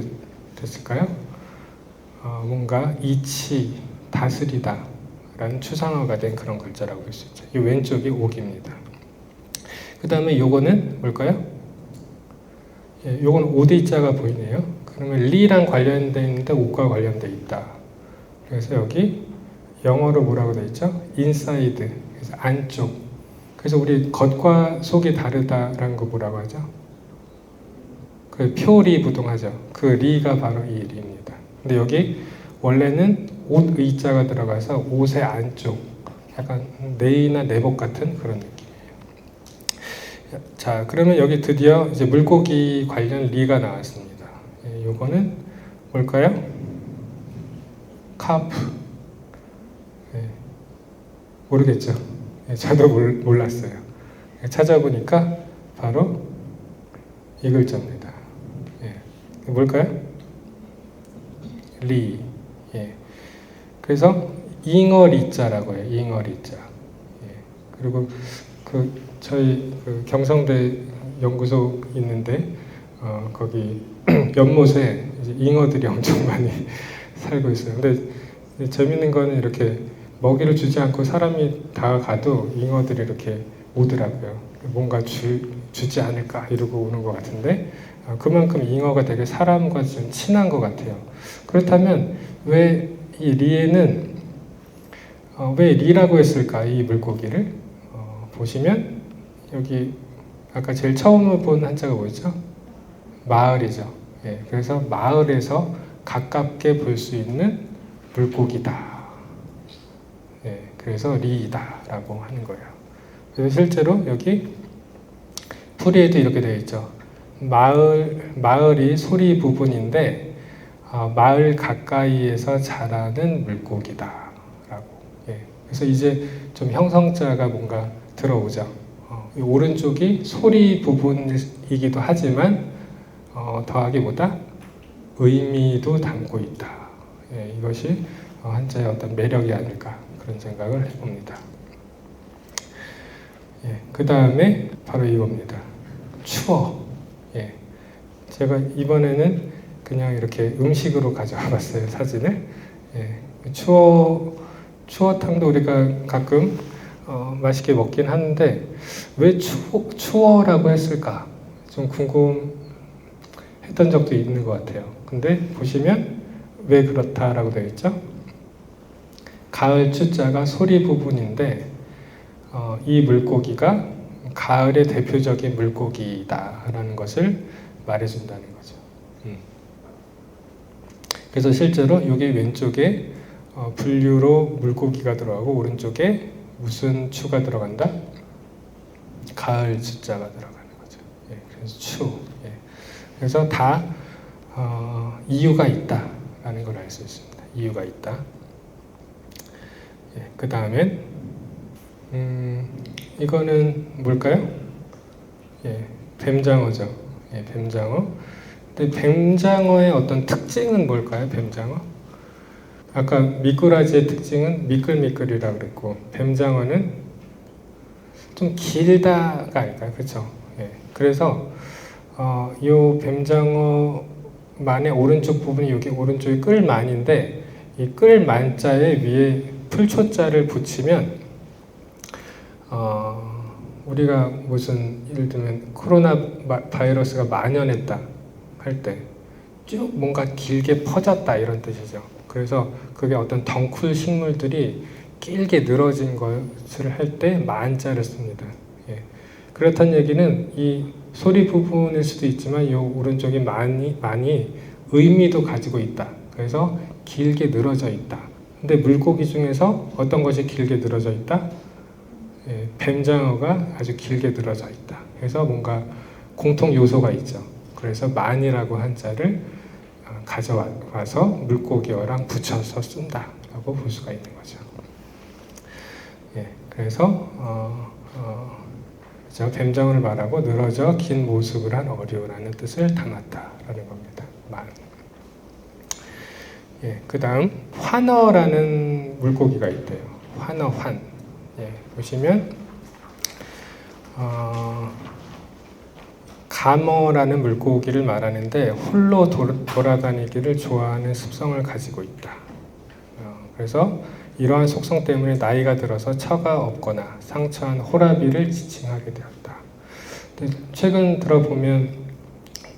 됐을까요? 뭔가 이치, 다스리다라는 추상화가 된 그런 글자라고 볼 수 있죠. 이 왼쪽이 옥입니다. 그 다음에 요거는 뭘까요? 요건 오디자가 보이네요. 그러면 리랑 관련되어 있는데 옥과 관련되어 있다. 그래서 여기 영어로 뭐라고 되어 있죠? inside, 그래서 안쪽. 그래서 우리 겉과 속이 다르다라는 거 뭐라고 하죠? 그 표리부동하죠. 그 리가 바로 이 리입니다. 근데 여기 원래는 옷 의자가 들어가서 옷의 안쪽, 약간 내의나 내복 같은 그런 느낌이에요. 자, 그러면 여기 드디어 이제 물고기 관련 리가 나왔습니다. 요거는 뭘까요? 카프. 모르겠죠. 저도 몰랐어요. 찾아보니까 바로 이 글자입니다. 뭘까요? 리. 그래서 잉어리자라고 해요. 잉어리자. 그리고 저희 경성대 연구소 있는데 거기 연못에 이제 잉어들이 엄청 많이 살고 있어요. 근데 재밌는 거는 이렇게 먹이를 주지 않고 사람이 다가가도 잉어들이 이렇게 오더라고요. 뭔가 주지 않을까 이러고 오는 것 같은데, 그만큼 잉어가 되게 사람과 좀 친한 것 같아요. 그렇다면 왜 이 리에는 왜 리라고 했을까, 이 물고기를? 보시면 여기 아까 제일 처음 본 한자가 뭐였죠? 마을이죠. 예, 그래서 마을에서 가깝게 볼 수 있는 물고기다. 예, 그래서 리이다라고 하는 거예요. 그래서 실제로 여기 풀이에도 이렇게 되어 있죠. 마을이 소리 부분인데 마을 가까이에서 자라는 물고기다라고. 예, 그래서 이제 좀 형성자가 뭔가 들어오죠. 이 오른쪽이 소리 부분이기도 하지만 더하기 보다 의미도 담고 있다. 예, 이것이 한자의 어떤 매력이 아닐까 그런 생각을 해봅니다. 예, 그 다음에 바로 이겁니다. 추어. 예, 제가 이번에는 그냥 이렇게 음식으로 가져와 봤어요, 사진을. 예, 추어탕도 우리가 가끔 맛있게 먹긴 하는데 왜 추어라고 했을까? 좀 궁금했던 적도 있는 것 같아요. 근데 보시면 왜 그렇다라고 되어 있죠? 가을 추자가 소리 부분인데 이 물고기가 가을의 대표적인 물고기다라는 것을 말해준다는 거죠. 그래서 실제로 여기 왼쪽에 분류로 물고기가 들어가고 오른쪽에 무슨 추가 들어간다? 가을 추자가 들어가는 거죠. 예, 그래서 추. 예, 그래서 다 이유가 있다라는 걸 알 수 있습니다. 이유가 있다. 예, 그 다음엔 이거는 뭘까요? 예, 뱀장어죠. 예, 뱀장어. 근데 뱀장어의 어떤 특징은 뭘까요? 뱀장어? 아까 미꾸라지의 특징은 미끌미끌이라고 그랬고 뱀장어는 좀 길다가 아닐까요? 그렇죠? 예, 그래서 이 뱀장어만의 오른쪽 부분이 여기 오른쪽이 끌만인데 이 끌만자에 위에 풀초자를 붙이면 우리가 무슨 예를 들면 코로나 바이러스가 만연했다 할 때 쭉 뭔가 길게 퍼졌다 이런 뜻이죠. 그래서 그게 어떤 덩쿨 식물들이 길게 늘어진 것을 할 때 만자를 씁니다. 예. 그렇다는 얘기는 이 소리 부분일 수도 있지만 이 오른쪽이 많이 의미도 가지고 있다. 그래서 길게 늘어져 있다. 근데 물고기 중에서 어떤 것이 길게 늘어져 있다? 예, 뱀장어가 아주 길게 늘어져 있다. 그래서 뭔가 공통 요소가 있죠. 그래서 만이라고 한자를 가져와서 물고기어랑 붙여서 쓴다라고 볼 수가 있는 거죠. 예, 그래서 뱀장어를 말하고 늘어져 긴 모습을 한 어류라는 뜻을 담았다라는 겁니다. 만. 예, 그 다음 환어라는 물고기가 있대요. 환어, 환. 예, 보시면 감어라는 물고기를 말하는데 홀로 돌아다니기를 좋아하는 습성을 가지고 있다. 그래서 이러한 속성 때문에 나이가 들어서 처가 없거나 상처한 호라비를 지칭하게 되었다. 근데 최근 들어보면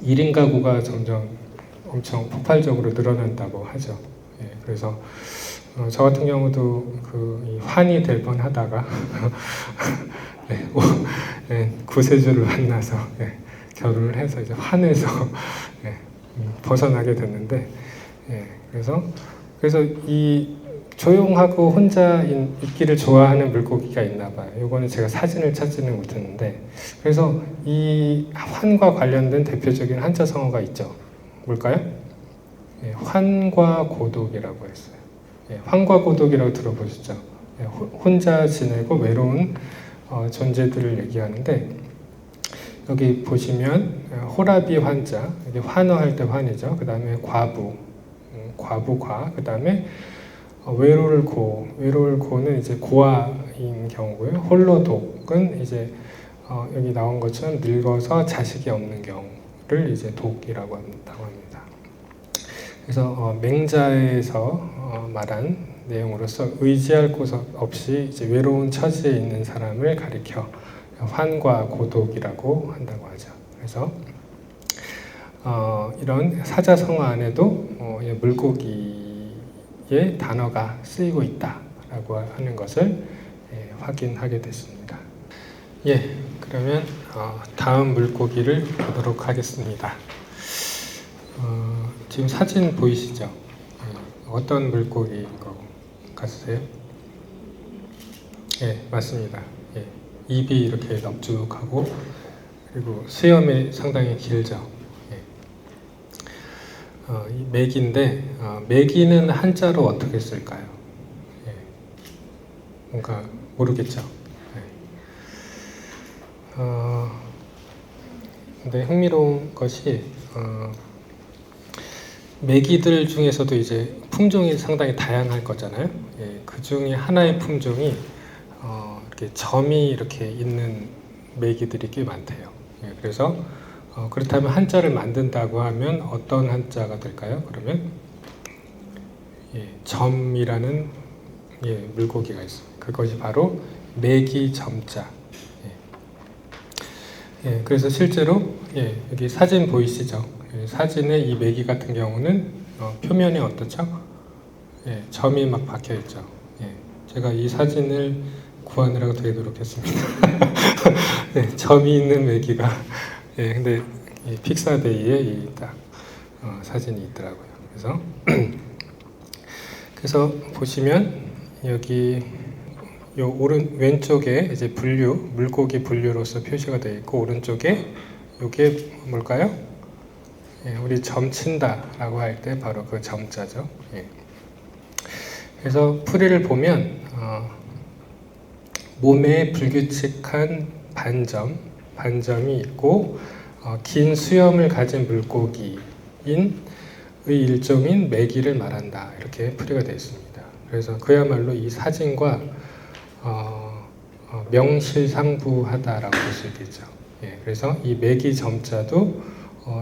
1인 가구가 점점 엄청 폭발적으로 늘어난다고 하죠. 예, 그래서 저 같은 경우도 이 환이 될 뻔하다가 네, 구세주를 만나서 결혼을 해서 이제 환에서 벗어나게 됐는데, 그래서 이 조용하고 혼자 있기를 좋아하는 물고기가 있나 봐요. 이거는 제가 사진을 찾지는 못했는데, 그래서 이 환과 관련된 대표적인 한자 성어가 있죠. 뭘까요? 환과 고독이라고 했어요. 환과 고독이라고 들어보셨죠? 혼자 지내고 외로운 존재들을 얘기하는데, 여기 보시면 호라비 환자, 이게 환어할 때 환이죠. 그 다음에 과부과, 그 다음에 외로울 고는 이제 고아인 경우고요. 홀로독은 이제 여기 나온 것처럼 늙어서 자식이 없는 경우를 이제 독이라고 한다고 합니다. 그래서 맹자에서 말한 내용으로서 의지할 곳 없이 이제 외로운 처지에 있는 사람을 가리켜 환과 고독이라고 한다고 하죠. 그래서 이런 사자성어 안에도 물고기의 단어가 쓰이고 있다라고 하는 것을 확인하게 됐습니다. 예, 그러면 다음 물고기를 보도록 하겠습니다. 지금 사진 보이시죠? 어떤 물고기인 것 같으세요? 예, 맞습니다. 예, 입이 이렇게 넙죽하고 그리고 수염이 상당히 길죠. 예. 이 메기인데 메기는 한자로 어떻게 쓸까요? 예, 뭔가 모르겠죠. 근데 흥미로운 것이 메기들 중에서도 이제 품종이 상당히 다양할 거잖아요. 예, 그 중에 하나의 품종이 이렇게 점이 이렇게 있는 메기들이 꽤 많대요. 예, 그래서 그렇다면 한자를 만든다고 하면 어떤 한자가 될까요? 그러면 예, 점이라는 물고기가 있습니다. 그것이 바로 메기 점자. 예, 그래서 실제로 여기 사진 보이시죠? 사진의 이 메기 같은 경우는 표면이 어떻죠? 점이 막 박혀 있죠. 제가 이 사진을 구하느라고 되게 노력했습니다. 점이 있는 메기가 근데 이 픽사데이에 딱 사진이 있더라고요. 그래서 보시면 여기 요 왼쪽에 이제 분류, 물고기 분류로서 표시가 되어 있고 오른쪽에 이게 뭘까요? 우리 점친다라고 할 때 바로 그 점자죠. 그래서 풀이를 보면 몸에 불규칙한 반점이 있고 긴 수염을 가진 물고기인 일종인 메기를 말한다. 이렇게 풀이가 되어 있습니다. 그래서 그야말로 이 사진과 명실상부하다라고 볼 수 있겠죠. 그래서 이 메기 점자도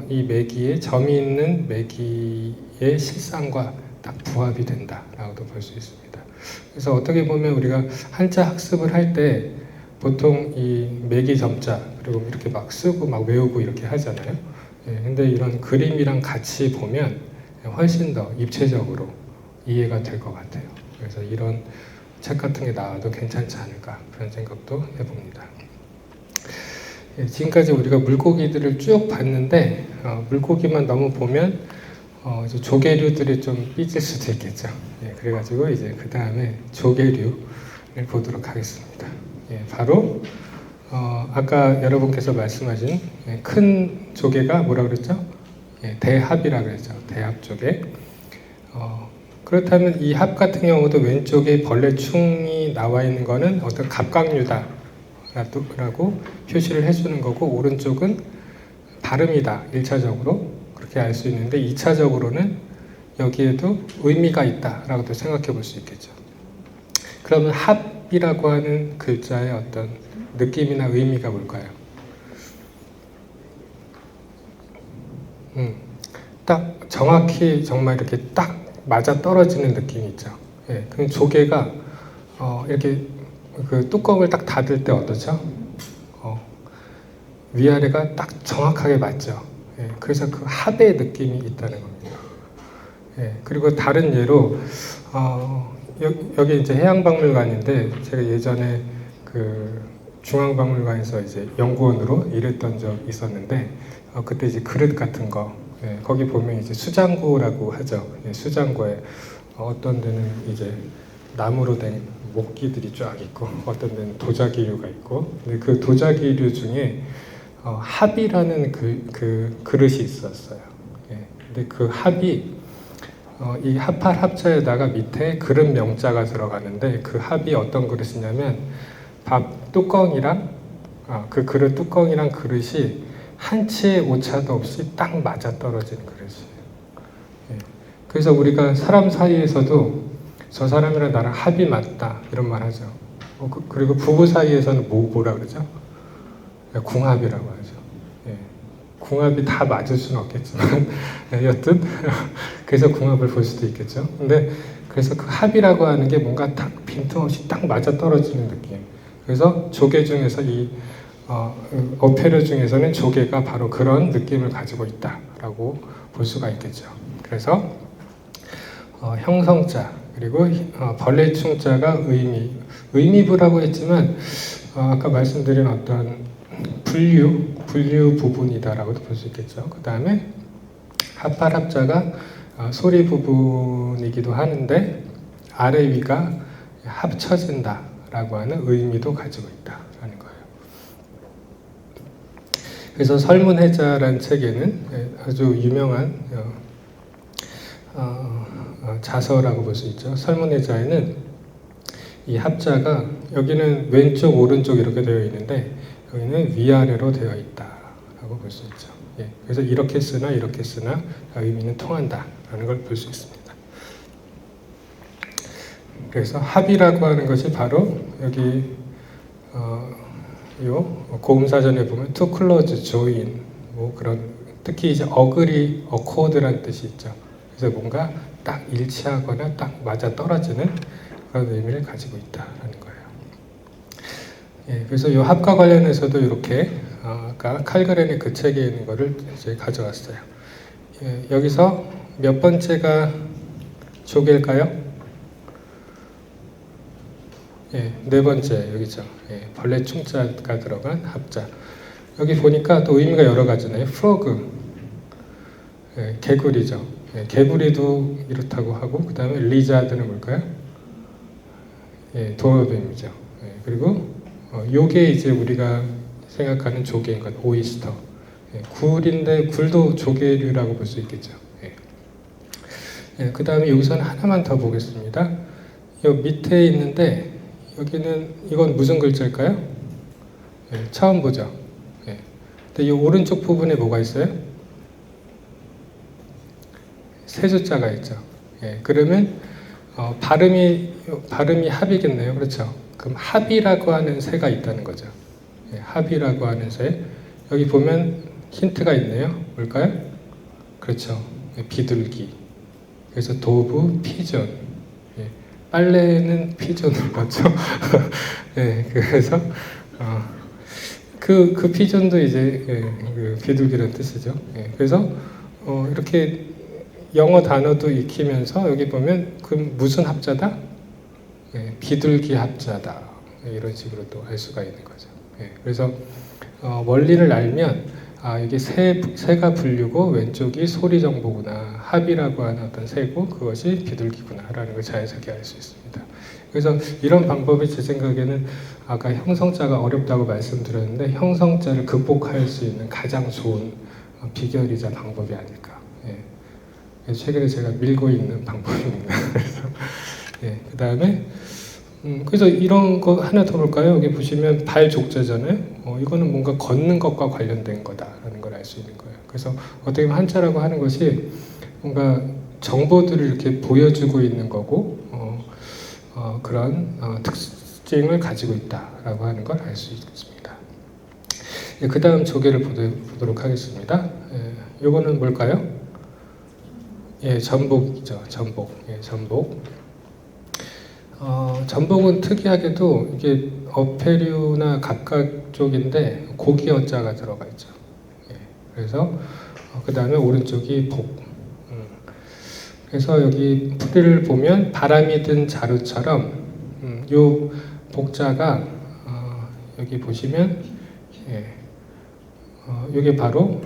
이 메기에 점이 있는 메기의 실상과 딱 부합이 된다라고도 볼 수 있습니다. 그래서 어떻게 보면 우리가 한자 학습을 할 때 보통 이 메기 점자 그리고 이렇게 막 쓰고 막 외우고 이렇게 하잖아요. 근데 이런 그림이랑 같이 보면 훨씬 더 입체적으로 이해가 될 것 같아요. 그래서 이런 책 같은 게 나와도 괜찮지 않을까 그런 생각도 해봅니다. 지금까지 우리가 물고기들을 쭉 봤는데 물고기만 너무 보면 이제 조개류들이 좀 삐질 수도 있겠죠. 그래가지고 이제 그 다음에 조개류를 보도록 하겠습니다. 바로 아까 여러분께서 말씀하신 큰 조개가 뭐라 그랬죠? 대합이라 그랬죠. 대합조개. 그렇다면 이 합 같은 경우도 왼쪽에 벌레충이 나와 있는 거는 어떤 갑각류다라고 표시를 해주는 거고 오른쪽은 발음이다 1차적으로 그렇게 알 수 있는데 2차적으로는 여기에도 의미가 있다라고도 생각해 볼 수 있겠죠. 그러면 합이라고 하는 글자의 어떤 느낌이나 의미가 뭘까요? 딱 정확히 정말 이렇게 딱 맞아 떨어지는 느낌이 있죠. 그럼 조개가 이렇게 그 뚜껑을 딱 닫을 때 어떠죠? 위아래가 딱 정확하게 맞죠. 그래서 그 합의 느낌이 있다는 겁니다. 그리고 다른 예로 여기 이제 해양박물관인데 제가 예전에 그 중앙박물관에서 이제 연구원으로 일했던 적이 있었는데 그때 이제 그릇 같은 거 거기 보면 이제 수장고라고 하죠. 수장고에 어떤 데는 이제 나무로 된 목기들이 쫙 있고 어떤 데는 도자기류가 있고 근데 그 도자기류 중에 합이라는 그 그릇이 있었어요. 근데 그 합이 이 합할 합자에다가 밑에 그릇 명자가 들어가는데 그 합이 어떤 그릇이냐면 밥 뚜껑이랑 그 그릇 뚜껑이랑 그릇이 한치의 오차도 없이 딱 맞아 떨어지는 그릇이에요. 그래서 우리가 사람 사이에서도 저 사람이랑 나랑 합이 맞다 이런 말 하죠. 그리고 부부 사이에서는 뭐라 그러죠? 궁합이라고 하죠. 궁합이 다 맞을 수는 없겠지만 여튼 그래서 궁합을 볼 수도 있겠죠. 근데 그래서 그 합이라고 하는 게 뭔가 딱 빈틈없이 딱 맞아 떨어지는 느낌. 그래서 조개 중에서 이 어패류 중에서는 조개가 바로 그런 느낌을 가지고 있다라고 볼 수가 있겠죠. 그래서 형성자 그리고 벌레 충자가 의미부라고 했지만 아까 말씀드린 어떤 분류 부분이다라고도 볼 수 있겠죠. 그 다음에 합발 합자가 소리 부분이기도 하는데 아래 위가 합쳐진다라고 하는 의미도 가지고 있다라는 거예요. 그래서 설문해자라는 책에는 아주 유명한 자서라고 볼 수 있죠. 설문해자에는 이 합자가 여기는 왼쪽 오른쪽 이렇게 되어 있는데 여기는 위아래로 되어 있다라고 볼 수 있죠. 예, 그래서 이렇게 쓰나 의미는 통한다라는 걸 볼 수 있습니다. 그래서 합이라고 하는 것이 바로 여기 요 고음사전에 보면 to close, join 뭐 그런 특히 이제 agree, accord란 뜻이 있죠. 그래서 뭔가 딱 일치하거나 딱 맞아 떨어지는 그런 의미를 가지고 있다라는 거예요. 예, 그래서 이 합과 관련해서도 이렇게 아까 칼그렌의 그 책에 있는 거를 이제 가져왔어요. 예, 여기서 몇 번째가 조개일까요? 예, 네 번째 여기죠. 예, 벌레 충자가 들어간 합자. 여기 보니까 또 의미가 여러 가지네요. frog, 예, 개구리죠. 예, 개구리도 이렇다고 하고 그 다음에 lizard는 뭘까요? 예, 도어뱀이죠. 예, 그리고 요게 이제 우리가 생각하는 조개인 것, 오이스터. 예, 굴인데 굴도 조개류라고 볼 수 있겠죠. 예. 예, 그 다음에 여기서는 하나만 더 보겠습니다. 요 밑에 있는데 여기는 이건 무슨 글자일까요? 예, 처음 보죠. 예. 근데 이 오른쪽 부분에 뭐가 있어요? 세 숫자가 있죠. 예, 그러면 발음이 합이겠네요. 그렇죠? 그럼 합이라고 하는 새가 있다는 거죠. 예, 합이라고 하는 새. 여기 보면 힌트가 있네요. 뭘까요? 그렇죠. 예, 비둘기. 그래서 도브, 피존. 예, 빨래는 피존을 받죠. 예, 그래서 그 피존도 이제 그 비둘기라는 뜻이죠. 예, 그래서 이렇게 영어 단어도 익히면서 여기 보면 그 무슨 합자다? 예, 비둘기 합자다. 예, 이런 식으로 또 알 수가 있는 거죠. 예, 그래서 원리를 알면 이게 새가 분류고 왼쪽이 소리 정보구나. 합이라고 하는 어떤 새고 그것이 비둘기구나라는 걸 자연스럽게 알 수 있습니다. 그래서 이런 방법이 제 생각에는 아까 형성자가 어렵다고 말씀드렸는데 형성자를 극복할 수 있는 가장 좋은 비결이자 방법이 아닐까. 예. 최근에 제가 밀고 있는 방법입니다. 그래서 예, 그 다음에 그래서 이런 거 하나 더 볼까요? 여기 보시면 발족자잖아요. 이거는 뭔가 걷는 것과 관련된 거다라는 걸 알 수 있는 거예요. 그래서 어떻게 보면 한자라고 하는 것이 뭔가 정보들을 이렇게 보여주고 있는 거고 그런 특징을 가지고 있다라고 하는 걸 알 수 있습니다. 예, 그 다음 조개를 보도록 하겠습니다. 예, 요거는 뭘까요? 예, 전복이죠. 전복. 예, 전복. 전복은 특이하게도 이게 어패류나 갑각 쪽인데 고기 어자가 들어가 있죠. 예, 그래서 그 다음에 오른쪽이 복. 그래서 여기 풀이를 보면 바람이 든 자루처럼 요 복자가 여기 보시면 이게 바로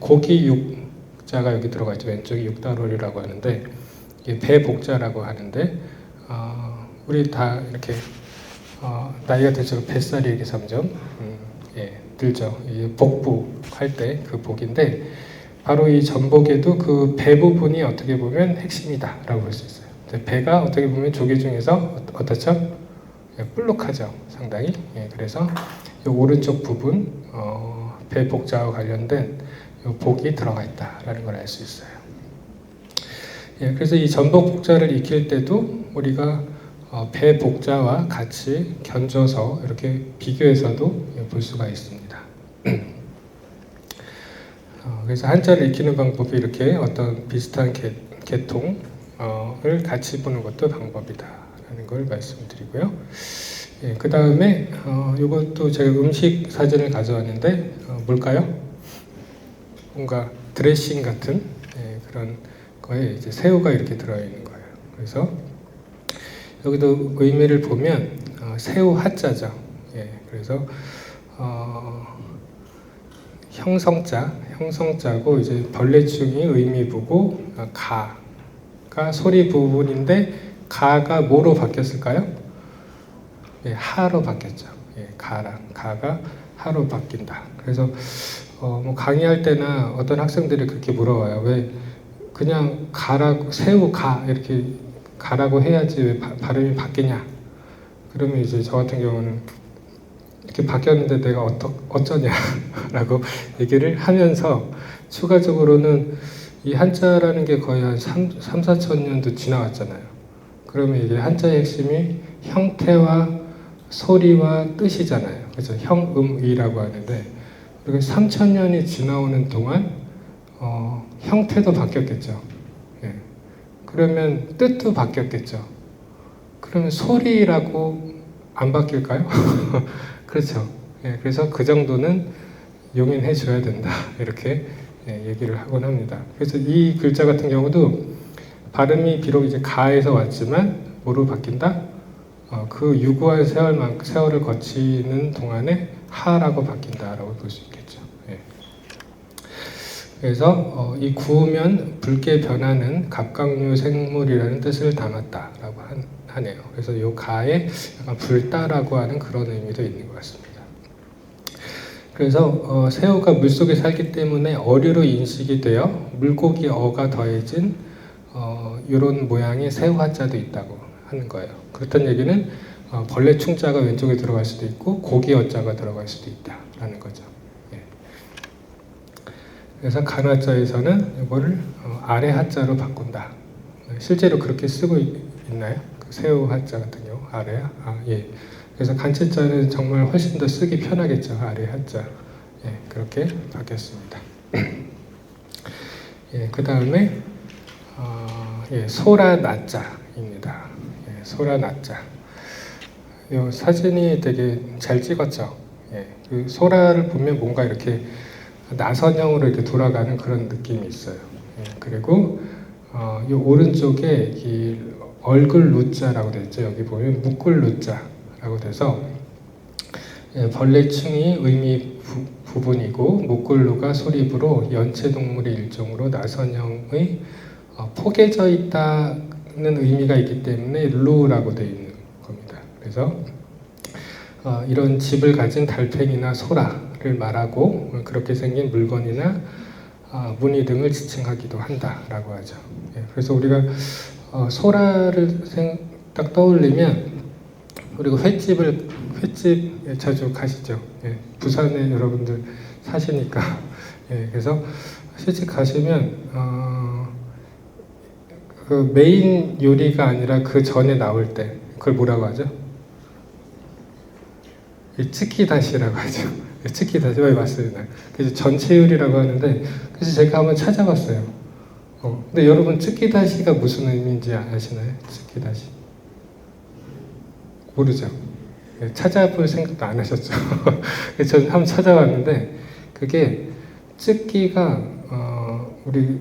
고기 육자가 여기 들어가 있죠. 왼쪽이 육다롤이라고 하는데 이게 배복자라고 하는데 우리 다 이렇게 나이가 들수록 뱃살이 이렇게 점점 늘죠. 복부 할 때 그 복인데 바로 이 전복에도 그 배 부분이 어떻게 보면 핵심이다라고 볼 수 있어요. 배가 어떻게 보면 조개 중에서 어떻죠? 볼록하죠, 상당히. 그래서 이 오른쪽 부분 배 복자와 관련된 이 복이 들어가 있다라는 걸 알 수 있어요. 그래서 이 전복 복자를 익힐 때도 우리가 배 복자와 같이 견줘서 이렇게 비교해서도 볼 수가 있습니다. 그래서 한자를 익히는 방법이 이렇게 어떤 비슷한 계통을 같이 보는 것도 방법이다라는 걸 말씀드리고요. 그 다음에 이것도 제가 음식 사진을 가져왔는데 뭘까요? 뭔가 드레싱 같은 그런 거에 이제 새우가 이렇게 들어있는 거예요. 그래서 여기도 의미를 보면 새우 하자죠. 예, 그래서 형성자고 이제 벌레충이 의미부고 가가 소리 부분인데 가가 뭐로 바뀌었을까요? 예, 하로 바뀌었죠. 예, 가가 하로 바뀐다. 그래서 뭐 강의할 때나 어떤 학생들이 그렇게 물어봐요. 왜 그냥 가라고 새우 가 이렇게 가라고 해야지 왜 발음이 바뀌냐? 그러면 이제 저 같은 경우는 이렇게 바뀌었는데 내가 어쩌냐라고 얘기를 하면서 추가적으로는 이 한자라는 게 거의 한 4천 년도 지나왔잖아요. 그러면 이게 한자의 핵심이 형태와 소리와 뜻이잖아요. 그래서 형음이라고 하는데 그리고 3,000년이 지나오는 동안 형태도 바뀌었겠죠. 예. 그러면 뜻도 바뀌었겠죠. 그러면 소리라고 안 바뀔까요? 그렇죠. 예, 그래서 그 정도는 용인해 줘야 된다. 이렇게 얘기를 하곤 합니다. 그래서 이 글자 같은 경우도 발음이 비록 이제 가에서 왔지만 뭐로 바뀐다? 그 유구한 세월을 거치는 동안에 하라고 바뀐다라고 볼 수 있겠죠. 예. 그래서 이 구우면 붉게 변하는 갑각류 생물이라는 뜻을 담았다라고 하네요. 그래서 이 가에 약간 불다라고 하는 그런 의미도 있는 것 같습니다. 그래서 새우가 물속에 살기 때문에 어류로 인식이 되어 물고기 어가 더해진 이런 모양의 새우 한자도 있다고 하는 거예요. 그렇다는 얘기는 벌레 충자가 왼쪽에 들어갈 수도 있고 고기 어자가 들어갈 수도 있다라는 거죠. 예. 그래서 간화자에서는 이거를 아래 한자로 바꾼다. 실제로 그렇게 쓰고 있나요? 그 새우 한자 같은 경우 아래야? 예. 그래서 간체자는 정말 훨씬 더 쓰기 편하겠죠. 아래 한자. 예, 그렇게 바뀌었습니다. 예, 그 다음에 소라나자입니다. 예, 소라나자. 이 사진이 되게 잘 찍었죠. 예, 그 소라를 보면 뭔가 이렇게 나선형으로 이렇게 돌아가는 그런 느낌이 있어요. 예, 그리고 이 오른쪽에 이 얼굴 루자라고 되어 있죠. 여기 보면 묶을 루자라고 돼서 벌레충이 의미 부분이고 목글루가 소리부로 연체동물의 일종으로 나선형의 포개져 있다는 의미가 있기 때문에 루라고 되어 있는 겁니다. 그래서 이런 집을 가진 달팽이나 소라를 말하고 그렇게 생긴 물건이나 무늬 등을 지칭하기도 한다라고 하죠. 그래서 우리가 소라를 딱 떠올리면 그리고 횟집 자주 가시죠. 예, 부산에 여러분들 사시니까. 예, 그래서 시집 가시면 그 메인 요리가 아니라 그 전에 나올 때 그걸 뭐라고 하죠? 츠키다시라고 하죠. 츠키다시 맞습니다. 그래서 전체 요리라고 하는데 그래서 제가 한번 찾아봤어요. 근데 여러분 츠키다시가 무슨 의미인지 아시나요? 츠키다시 모르죠? 찾아볼 생각도 안 하셨죠. 저는 한번 찾아봤는데 그게 쯔기가 우리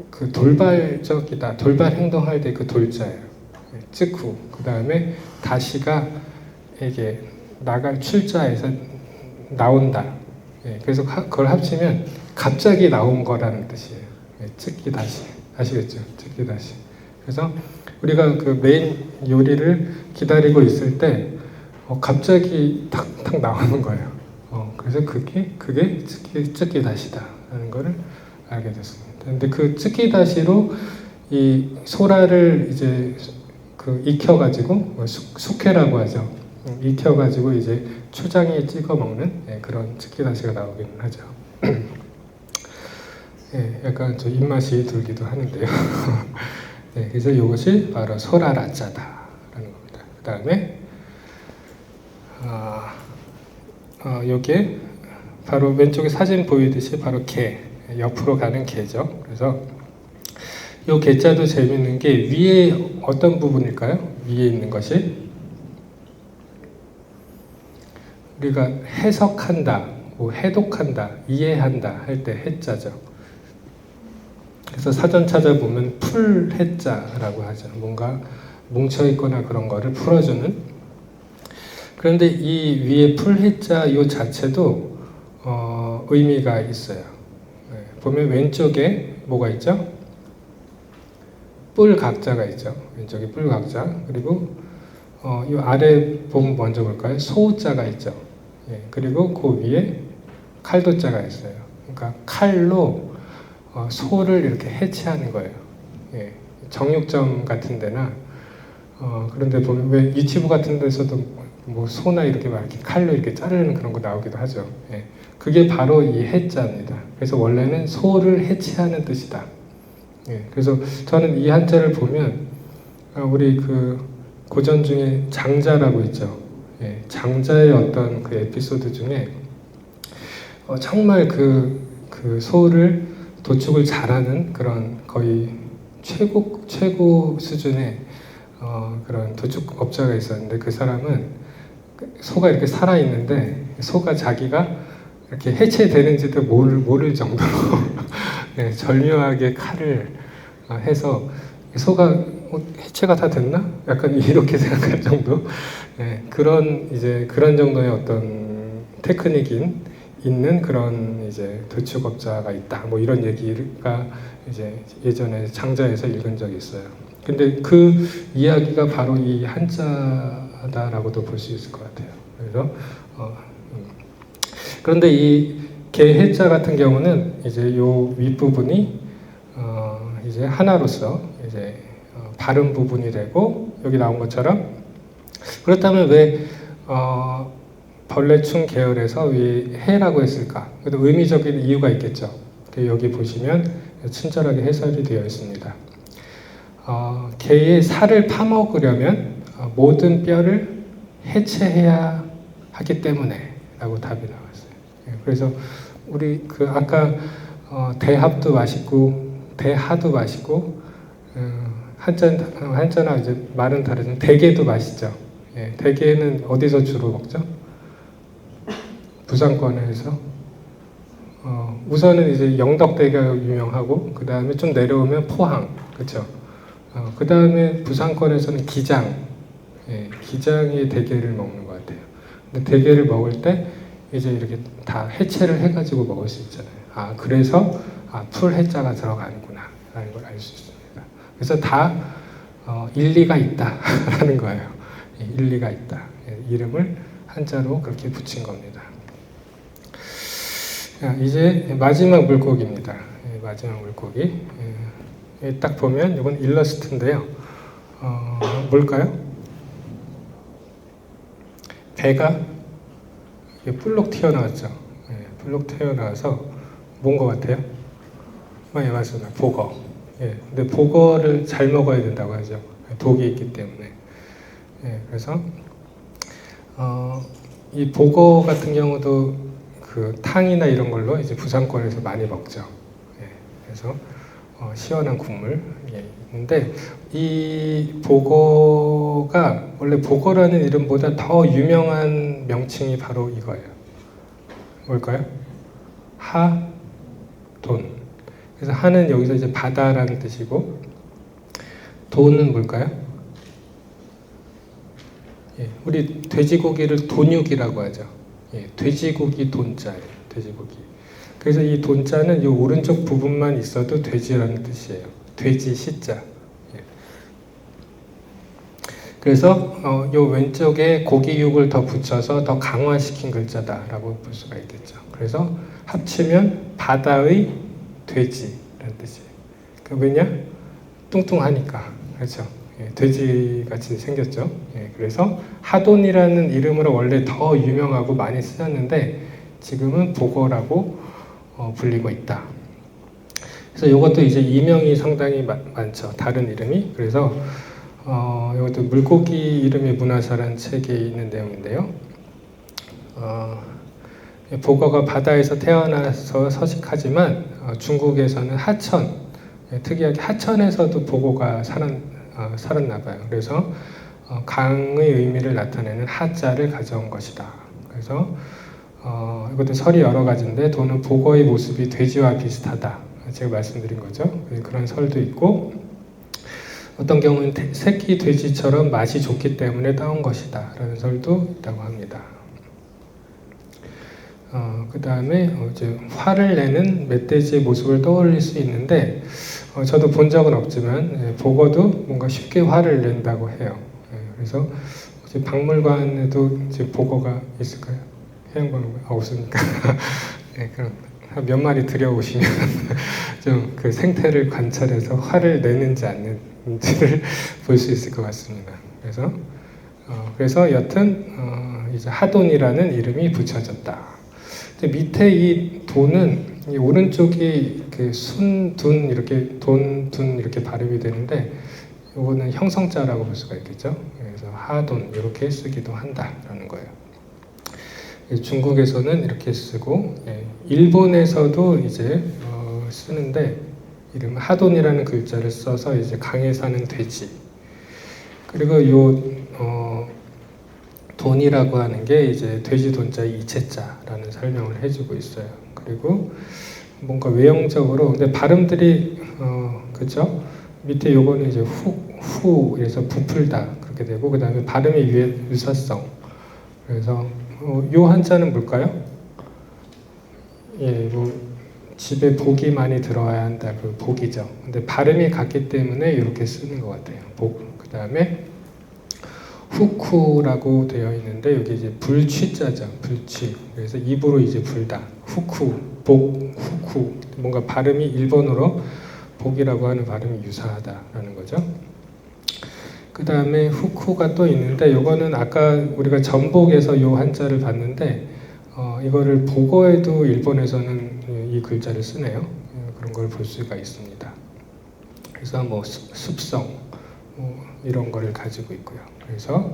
그 돌발적이다. 돌발 행동할 때 그 돌자예요. 쯔구. 그 다음에 다시가 이게 나갈 출자에서 나온다. 그래서 그걸 합치면 갑자기 나온 거라는 뜻이에요. 쯔기 다시. 아시겠죠? 쯔기 다시. 그래서 우리가 그 메인 요리를 기다리고 있을 때 갑자기 탁탁 나오는 거예요. 그래서 그게 쯔기다시다라는 거를 알게 됐습니다. 근데 그 쯔기다시로 이 소라를 이제 그 익혀가지고 숙회라고 하죠. 익혀가지고 이제 초장에 찍어 먹는 그런 쯔기다시가 나오기는 하죠. 예, 약간 저 입맛이 들기도 하는데요. 네, 그래서 이것이 바로 소라라자다라는 겁니다. 그 다음에 요게 바로 왼쪽에 사진 보이듯이 바로 개, 옆으로 가는 개죠. 그래서 요 개자도 재밌는 게 위에 어떤 부분일까요? 위에 있는 것이 우리가 해석한다, 뭐 해독한다, 이해한다 할 때 해자죠. 그래서 사전 찾아보면 풀해자라고 하죠. 뭔가 뭉쳐있거나 그런 거를 풀어주는. 그런데 이 위에 풀해자 요 자체도 의미가 있어요. 보면 왼쪽에 뭐가 있죠? 뿔각자가 있죠. 왼쪽에 뿔각자. 그리고 이 아래 보면 먼저 볼까요? 소자가 있죠. 그리고 그 위에 칼도자가 있어요. 그러니까 칼로 소를 이렇게 해체하는 거예요. 정육점 같은 데나 그런데 보면 왜 유튜브 같은 데서도 뭐 소나 이렇게 막 이렇게 칼로 이렇게 자르는 그런 거 나오기도 하죠. 그게 바로 이 해자입니다. 그래서 원래는 소를 해체하는 뜻이다. 그래서 저는 이 한자를 보면 우리 그 고전 중에 장자라고 있죠. 장자의 어떤 그 에피소드 중에 정말 그 소를 도축을 잘하는 그런 거의 최고 수준의 그런 도축업자가 있었는데 그 사람은 소가 이렇게 살아있는데 소가 자기가 이렇게 해체되는지도 모를 정도로 절묘하게 칼을 해서 소가 해체가 다 됐나? 약간 이렇게 생각할 정도. 그런 정도의 어떤 테크닉인 있는 그런 이제 도축업자가 있다. 뭐 이런 얘기가 이제 예전에 장자에서 읽은 적이 있어요. 근데 그 이야기가 바로 이 한자다라고도 볼 수 있을 것 같아요. 그래서 그런데 이 개해자 같은 경우는 이제 요 윗부분이 이제 하나로서 이제 발음 부분이 되고 여기 나온 것처럼 그렇다면 왜 벌레충 계열에서 왜 해라고 했을까? 그래도 의미적인 이유가 있겠죠. 여기 보시면 친절하게 해설이 되어 있습니다. 개의 살을 파먹으려면 모든 뼈를 해체해야 하기 때문에 라고 답이 나왔어요. 그래서 우리 그 아까 대합도 맛있고 대하도 맛있고 한자나 이제 말은 다르지만 대게도 맛있죠. 대게는 어디서 주로 먹죠? 부산권에서 우선은 이제 영덕대게가 유명하고 그 다음에 좀 내려오면 포항, 그렇죠? 그 다음에 부산권에서는 기장, 기장의 대게를 먹는 것 같아요. 근데 대게를 먹을 때 이제 이렇게 다 해체를 해가지고 먹을 수 있잖아요. 그래서 풀 해자가 들어가는구나라는 걸 알 수 있습니다. 그래서 다 일리가 있다라는 거예요. 일리가 있다. 이름을 한자로 그렇게 붙인 겁니다. 이제 마지막 물고기입니다. 마지막 물고기. 딱 보면 이건 일러스트인데요. 뭘까요? 배가 뿔록 튀어나왔죠. 뿔록 튀어나와서 뭔 것 같아요? 맞습니다. 보거. 근데 보거를 잘 먹어야 된다고 하죠. 독이 있기 때문에. 그래서 이 보거 같은 경우도 그 탕이나 이런 걸로 이제 부산권에서 많이 먹죠. 그래서 시원한 국물 있는데 이 보거가 원래 보거라는 이름보다 더 유명한 명칭이 바로 이거예요. 뭘까요? 하돈. 그래서 하는 여기서 이제 바다라는 뜻이고 돈은 뭘까요? 우리 돼지고기를 돈육이라고 하죠. 돼지고기 돈자예요. 돼지고기. 그래서 이 돈자는 이 오른쪽 부분만 있어도 돼지라는 뜻이에요. 돼지 시자. 그래서 이 왼쪽에 고기육을 더 붙여서 더 강화시킨 글자다라고 볼 수가 있겠죠. 그래서 합치면 바다의 돼지라는 뜻이에요. 왜냐? 뚱뚱하니까. 그렇죠. 돼지같이 생겼죠. 그래서 하돈이라는 이름으로 원래 더 유명하고 많이 쓰였는데 지금은 보거라고 불리고 있다. 그래서 이것도 이제 이명이 상당히 많죠. 다른 이름이. 그래서 이것도 물고기 이름의 문화사라는 책에 있는 내용인데요. 보거가 바다에서 태어나서 서식하지만 중국에서는 하천, 특이하게 하천에서도 보거가 살았나 봐요. 그래서 강의 의미를 나타내는 하자를 가져온 것이다. 그래서 이것도 설이 여러 가지인데 도는 보거의 모습이 돼지와 비슷하다. 제가 말씀드린 거죠. 그런 설도 있고 어떤 경우는 새끼 돼지처럼 맛이 좋기 때문에 따온 것이다 라는 설도 있다고 합니다. 그 다음에 이제 화를 내는 멧돼지의 모습을 떠올릴 수 있는데 저도 본 적은 없지만 보고도 뭔가 쉽게 화를 낸다고 해요. 그래서 이제 박물관에도 이제 보고가 있을까요? 해양박물관 없으니까 그럼 몇 마리 들여오시면 좀 그 생태를 관찰해서 화를 내는지 안 내는지를 볼 수 있을 것 같습니다. 그래서 여튼 이제 하돈이라는 이름이 붙여졌다. 밑에 이 돈은 이 오른쪽이 그 순둔 이렇게 돈둔 이렇게 발음이 되는데 이거는 형성자라고 볼 수가 있겠죠. 그래서 하돈 이렇게 쓰기도 한다라는 거예요. 중국에서는 이렇게 쓰고 일본에서도 이제 쓰는데 이름 하돈이라는 글자를 써서 이제 강에 사는 돼지. 그리고 요 돈이라고 하는 게 이제 돼지 돈자의 이체자라는 설명을 해주고 있어요. 그리고 뭔가 외형적으로 근데 발음들이 그죠? 밑에 요거는 이제 후에서 부풀다 그렇게 되고 그 다음에 발음의 유사성. 그래서 요 한자는 뭘까요? 집에 복이 많이 들어와야 한다. 그 복이죠. 근데 발음이 같기 때문에 이렇게 쓰는 것 같아요. 복. 그 다음에 후쿠라고 되어 있는데 여기 이제 불취자죠. 불취. 그래서 입으로 이제 불다. 후쿠, 복, 후쿠. 뭔가 발음이 일본어로 복이라고 하는 발음이 유사하다라는 거죠. 그 다음에 후쿠가 또 있는데 이거는 아까 우리가 전복에서 요 한자를 봤는데 이거를 보고에도 일본에서는 이 글자를 쓰네요. 그런 걸 볼 수가 있습니다. 그래서 뭐 습성 이런 거를 가지고 있고요. 그래서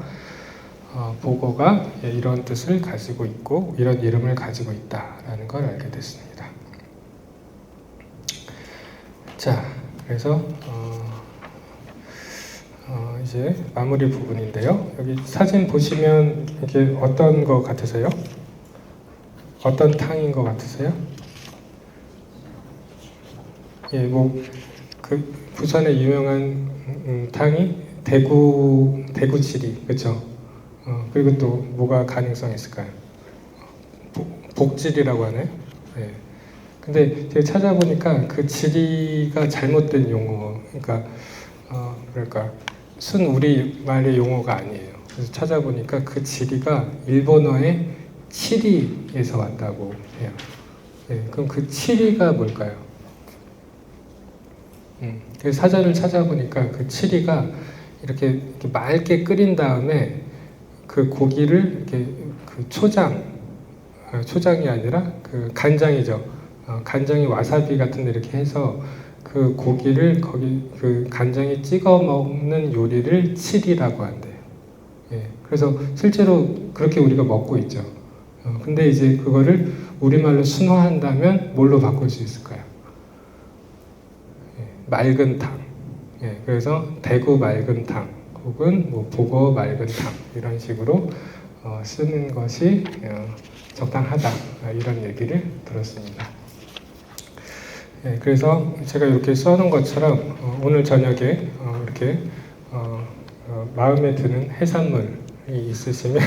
보고가 이런 뜻을 가지고 있고 이런 이름을 가지고 있다라는 걸 알게 됐습니다. 자, 그래서 이제 마무리 부분인데요. 여기 사진 보시면 이게 어떤 거 같으세요? 어떤 탕인 것 같으세요? 그 부산의 유명한 탕이 대구지리, 그렇죠? 그리고 또 뭐가 가능성이 있을까요? 복지리라고 하나요? 네. 근데 제가 찾아보니까 그 지리가 잘못된 용어, 그러니까 순 우리말의 용어가 아니에요. 그래서 찾아보니까 그 지리가 일본어의 치리에서 왔다고 해요. 네, 그럼 그 치리가 뭘까요? 그 사전을 찾아보니까 그 치리가 이렇게 맑게 끓인 다음에 그 고기를 이렇게 그 초장이 아니라 그 간장이죠. 간장이 와사비 같은 데 이렇게 해서 그 고기를 거기 그 간장에 찍어 먹는 요리를 치리라고 한대요. 예, 그래서 실제로 그렇게 우리가 먹고 있죠. 근데 이제 그거를 우리말로 순화한다면 뭘로 바꿀 수 있을까요? 예, 맑은 탕. 예, 그래서 대구 맑은 탕 혹은 뭐 보고 맑은 탕 이런 식으로 쓰는 것이 적당하다 이런 얘기를 들었습니다. 네, 그래서 제가 이렇게 써놓은 것처럼 오늘 저녁에 이렇게 마음에 드는 해산물이 있으시면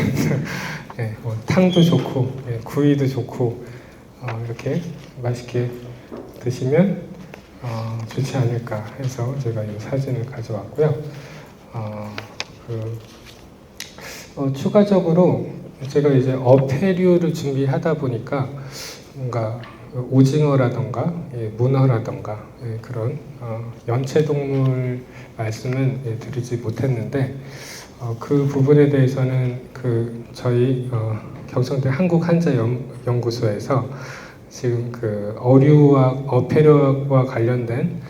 네, 뭐 탕도 좋고 네, 구이도 좋고 이렇게 맛있게 드시면 좋지 않을까 해서 제가 이 사진을 가져왔고요. 추가적으로 제가 이제 어패류를 준비하다 보니까 뭔가 오징어라던가 문어라던가 그런 연체동물 말씀은 드리지 못했는데 그 부분에 대해서는 그 저희 경성대 한국한자연구소에서 지금 그 어류와 어패류와 관련된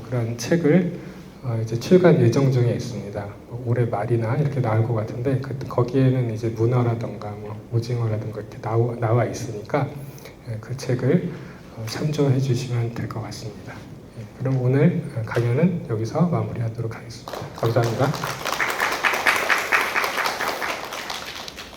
그런 책을 이제 출간 예정 중에 있습니다. 올해 말이나 이렇게 나올 것 같은데 거기에는 이제 문어라던가 뭐 오징어라던가 이렇게 나와 있으니까 그 책을 참조해 주시면 될 것 같습니다. 그럼 오늘 강연은 여기서 마무리하도록 하겠습니다. 감사합니다.